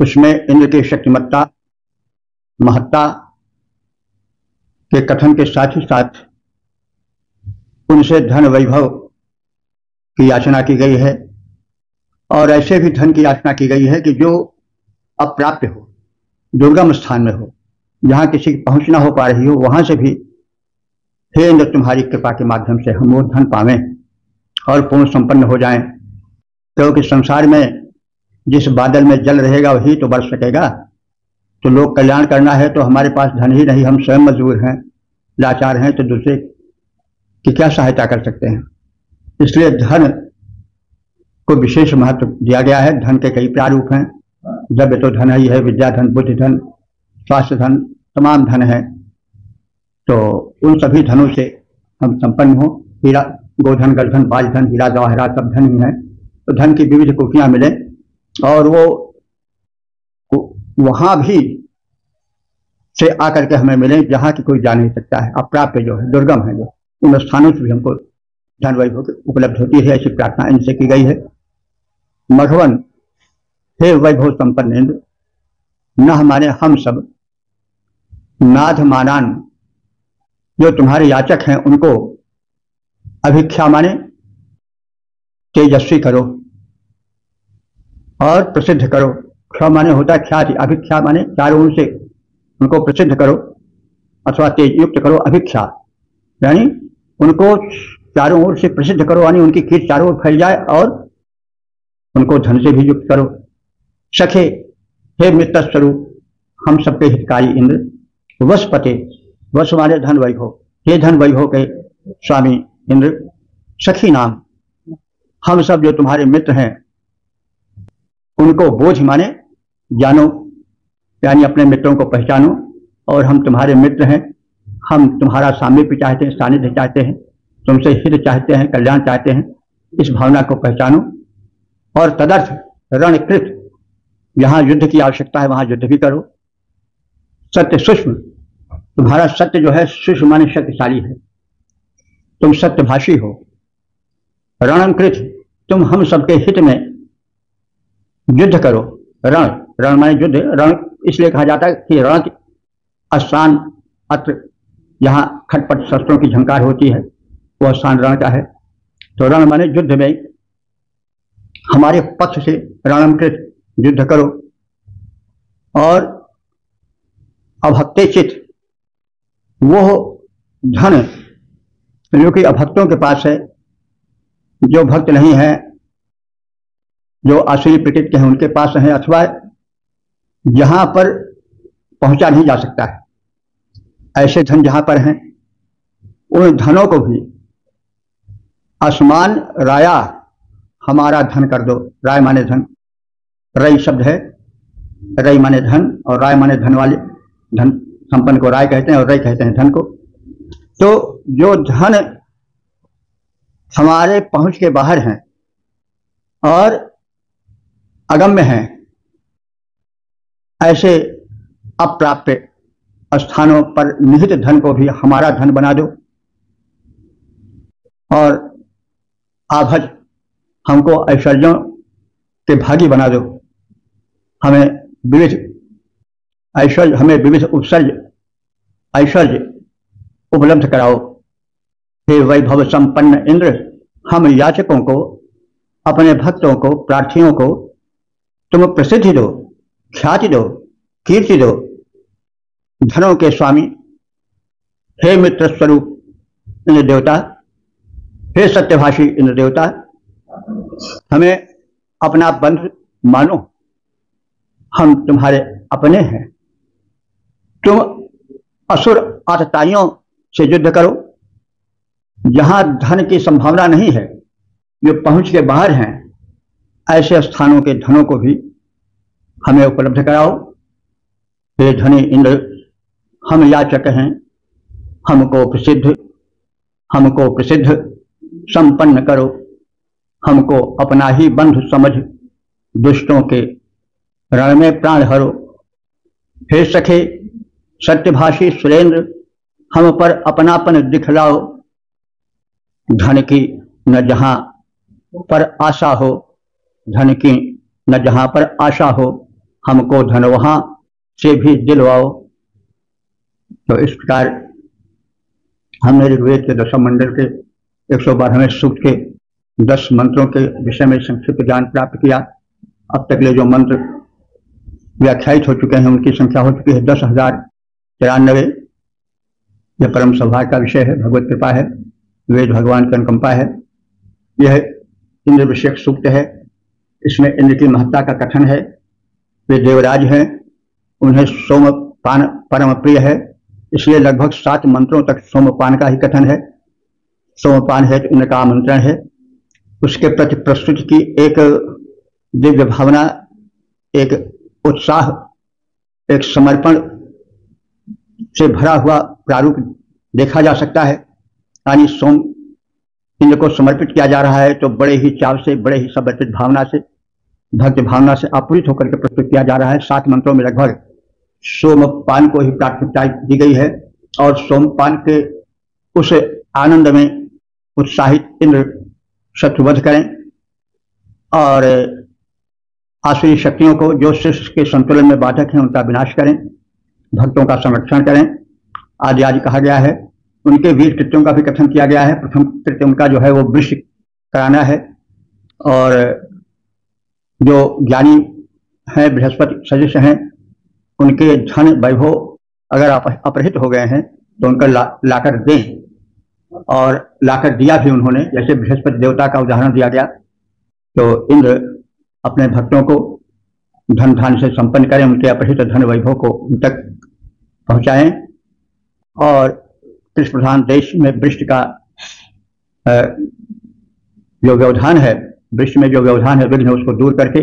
उसमें इंद्र की शक्तिमत्ता, महत्ता के कथन के साथ ही साथ उनसे धन वैभव की याचना की गई है, और ऐसे भी धन की याचना की गई है कि जो अप्राप्य हो, दुर्गम स्थान में हो, जहां किसी की पहुंच ना हो पा रही हो, वहां से भी हे इंद्र तुम्हारी कृपा के माध्यम से हम वो धन पावें और पूर्ण संपन्न हो जाएं। क्योंकि संसार में जिस बादल में जल रहेगा वही तो बरस सकेगा। तो लोक कल्याण करना है तो हमारे पास धन ही नहीं, हम स्वयं मजबूर हैं, लाचार हैं, तो दूसरे की क्या सहायता कर सकते हैं। इसलिए धन को विशेष महत्व दिया गया है। धन के कई प्रारूप हैं। द्रव्य तो धन ही है, विद्या धन, बुद्धि धन, स्वास्थ्य धन, तमाम धन है। तो उन सभी धनों से हम संपन्न हो। हीरा, गोधन, गलधन, बाजधन, हीरा जवाहरात सब धन ही है। तो धन की विविध कोटियां मिले और वो वहां भी से आकर के हमें मिले जहां की कोई जा नहीं सकता है। अप्राप्य जो है, दुर्गम है, जो उन स्थानों से भी हमको धन वैभव उपलब्ध होती है, ऐसी प्रार्थना इनसे की गई है। मघवन, हे वैभव संपन्न इंद्र, न हमारे हम सब नाथ मानान, जो तुम्हारे याचक हैं, उनको अभिख्या माने तेजस्वी करो और प्रसिद्ध करो। ख्या माने होता है ख्याति, अभिख्या माने चारों ओर से उनको प्रसिद्ध करो अथवा तेज युक्त करो। अभिख्या यानी उनको चारों ओर से प्रसिद्ध करो, यानी उनकी कीर्ति चारों ओर फैल जाए, और उनको धन से भी युक्त करो। सखे हे मित्र स्वरूप हम सबके हितकारी इंद्र, वशपते, वश माने धन वैभव, हे धन वैभव के स्वामी इंद्र, सखी नाम हम सब जो तुम्हारे मित्र हैं उनको बोझ माने जानो, यानी अपने मित्रों को पहचानो, और हम तुम्हारे मित्र हैं, हम तुम्हारा सामीप्य चाहते हैं, सानिध्य चाहते हैं, तुमसे हित चाहते हैं, कल्याण चाहते हैं, इस भावना को पहचानो। और तदर्थ रणकृत, जहां युद्ध की आवश्यकता है वहां युद्ध भी करो। सत्य सूक्ष्म, तुम्हारा सत्य जो है सूक्ष्म माने शक्तिशाली है, तुम सत्यभाषी हो। रणकृत, तुम हम सबके हित में युद्ध करो। रण, रण माने युद्ध, रण इसलिए कहा जाता है कि रण स्थान अत्र, जहां खटपट शस्त्रों की झंकार होती है वह स्थान रण का है। तो रण माने युद्ध में हमारे पक्ष से रणकृत युद्ध करो। और अभक्ते चित, वो धन जो कि अभक्तों के पास है, जो भक्त नहीं है, जो आसुरी प्रकृति के हैं उनके पास है, अथवा जहां पर पहुंचा नहीं जा सकता है, ऐसे धन जहां पर हैं उन धनों को भी आसमान राया हमारा धन कर दो। राय माने धन, रई शब्द है, रई माने धन और राय माने धन वाले, धन संपन्न को राय कहते हैं और रई कहते हैं धन को। तो जो धन हमारे पहुंच के बाहर हैं और अगम्य हैं, ऐसे अप्राप्य स्थानों पर निहित धन को भी हमारा धन बना दो। और आभज, हमको ऐश्वर्यों के भागी बना दो। हमें विविध ऐश्वर्य, हमें विविध उपसर्ज ऐश्वर्य उपलब्ध कराओ। हे वैभव संपन्न इंद्र, हम याचकों को, अपने भक्तों को, प्रार्थियों को तुम प्रसिद्धि दो, ख्याति दो, कीर्ति दो, धनों के स्वामी। हे मित्र स्वरूप इंद्र देवता, हे सत्यभाषी इंद्र देवता, हमें अपना बंधु मानो, हम तुम्हारे अपने हैं। तुम असुर आतताइयों से युद्ध करो। जहां धन की संभावना नहीं है, जो पहुंच के बाहर हैं, ऐसे स्थानों के धनों को भी हमें उपलब्ध कराओ। हे धनी इंद्र, हम याचक हैं, हमको प्रसिद्ध संपन्न करो, हमको अपना ही बंधु समझ, दुष्टों के रण में प्राण हरो। हे सखे सत्यभाषी सुरेंद्र, हम पर अपनापन दिखलाओ। धन की न जहां पर आशा हो, धन की न जहां पर आशा हो, हमको धन वहां से भी दिलवाओ। तो इस प्रकार हमने ऋग्वेद के 10 मंडल के 112वें सूक्त के 10 मंत्रों के विषय में संक्षिप्त ज्ञान प्राप्त किया। अब तक ले जो मंत्र व्याख्यायित हो चुके हैं उनकी संख्या हो चुकी है 10,093। यह परम सौभाग्य का विषय है, भगवत कृपा है, वेद भगवान की अनुकंपा है। यह इंद्र विषयक सूक्त है। इसमें इंद्र की महत्ता का कथन है। वे देवराज हैं, उन्हें सोमपान परम प्रिय है, इसलिए लगभग 7 मंत्रों तक सोमपान का ही कथन है। सोमपान है तो इंद्र का आमंत्रण है, उसके प्रति प्रस्तुति की एक दिव्य भावना, एक उत्साह, एक समर्पण से भरा हुआ प्रारूप देखा जा सकता है। यानी सोम इंद्र को समर्पित किया जा रहा है तो बड़े ही चाव से, बड़े ही समर्पित भावना से, भक्त भावना से आपूरित होकर के प्रस्तुत किया जा रहा है। 7 मंत्रों में लगभग सोमपान को ही प्राथमिकता दी गई है और सोमपान के उस आनंद में उत्साहित इंद्र शत्रुवध करें और आसुरी शक्तियों को जो सृष्टि के संतुलन में बाधक हैं उनका विनाश करें, भक्तों का संरक्षण करें आदि आदि कहा गया है। उनके वीर कृत्यों का भी कथन किया गया है। प्रथम कृत्य उनका जो है वो वृक्ष कराना है और जो ज्ञानी हैं, बृहस्पति सदस्य हैं, उनके धन वैभव अगर अपहृत हो गए हैं तो उनका लाकर दें, और लाकर दिया भी उन्होंने। जैसे बृहस्पति देवता का उदाहरण दिया गया, तो इंद्र अपने भक्तों को धन धान से संपन्न करें, उनके अपहृत धन वैभव को उन तक पहुंचाएं, और कृष्ण प्रधान देश में वृष्टि का जो व्यवधान है, वृष्टि में जो व्यवधान है, विघ्न उसको दूर करके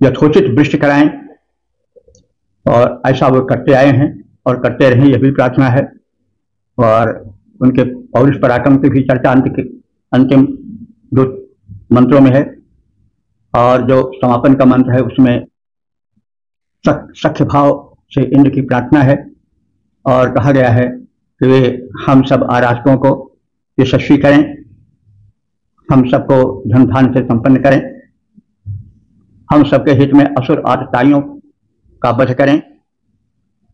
यथोचित वृष्टि कराएं, और ऐसा वो करते आए हैं और करते रहें, यह भी प्रार्थना है। और उनके पौरुष पराक्रम की भी चर्चा अंतिम दो मंत्रों में है, और जो समापन का मंत्र है उसमें सख्य भाव से इंद्र की प्रार्थना है, और कहा गया है कि वे हम सब आराधकों को यशस्वी करें, हम सबको धन धान से संपन्न करें, हम सबके हित में असुर आतताइयों का वध करें,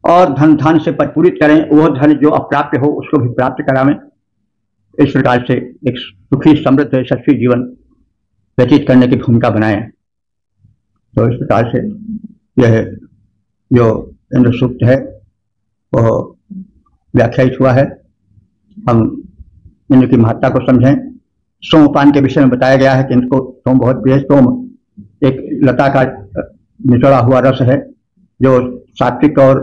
और धन धान से परिपूरित करें, वह धन जो अप्राप्य हो उसको भी प्राप्त करावें। इस प्रकार से एक सुखी समृद्ध यशस्वी जीवन व्यतीत करने की भूमिका बनाएं। तो इस प्रकार से यह जो इंद्र सूक्त है वो व्याख्यायित हुआ है। हम इंद्र की महत्ता को समझें। सोमपान के विषय में बताया गया है कि इनको सोम बहुत प्रिय। सोम एक लता का निचोड़ा हुआ रस है जो सात्विक और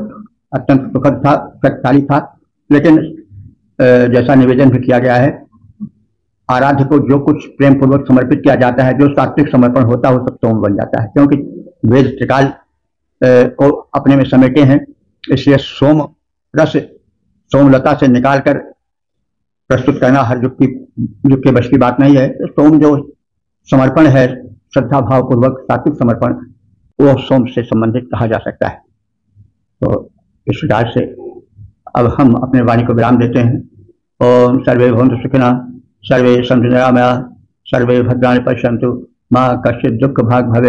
अत्यंत सुखद था, शक्तिशाली था, लेकिन जैसा निवेदन भी किया गया है, आराध्य को जो कुछ प्रेम पूर्वक समर्पित किया जाता है, जो सात्विक समर्पण होता है, वो सब सोम बन जाता है, क्योंकि वेद त्रिकाल को अपने में समेटे हैं। इसलिए सोम रस सोमलता से निकालकर प्रस्तुत करना हर युग के बस की बात नहीं है। तो सोम जो समर्पण है, श्रद्धा भाव पूर्वक सात्विक समर्पण, वो सोम से संबंधित कहा जा सकता है। तो इस प्रकार से अब हम अपने वाणी को विराम देते हैं। ओम सर्वे भवन्तु सुखिनः, सर्वे सन्तु निरामयाः, सर्वे भद्राणि पश्यन्तु, मा कश्चित् दुःख भाग् भवेत्।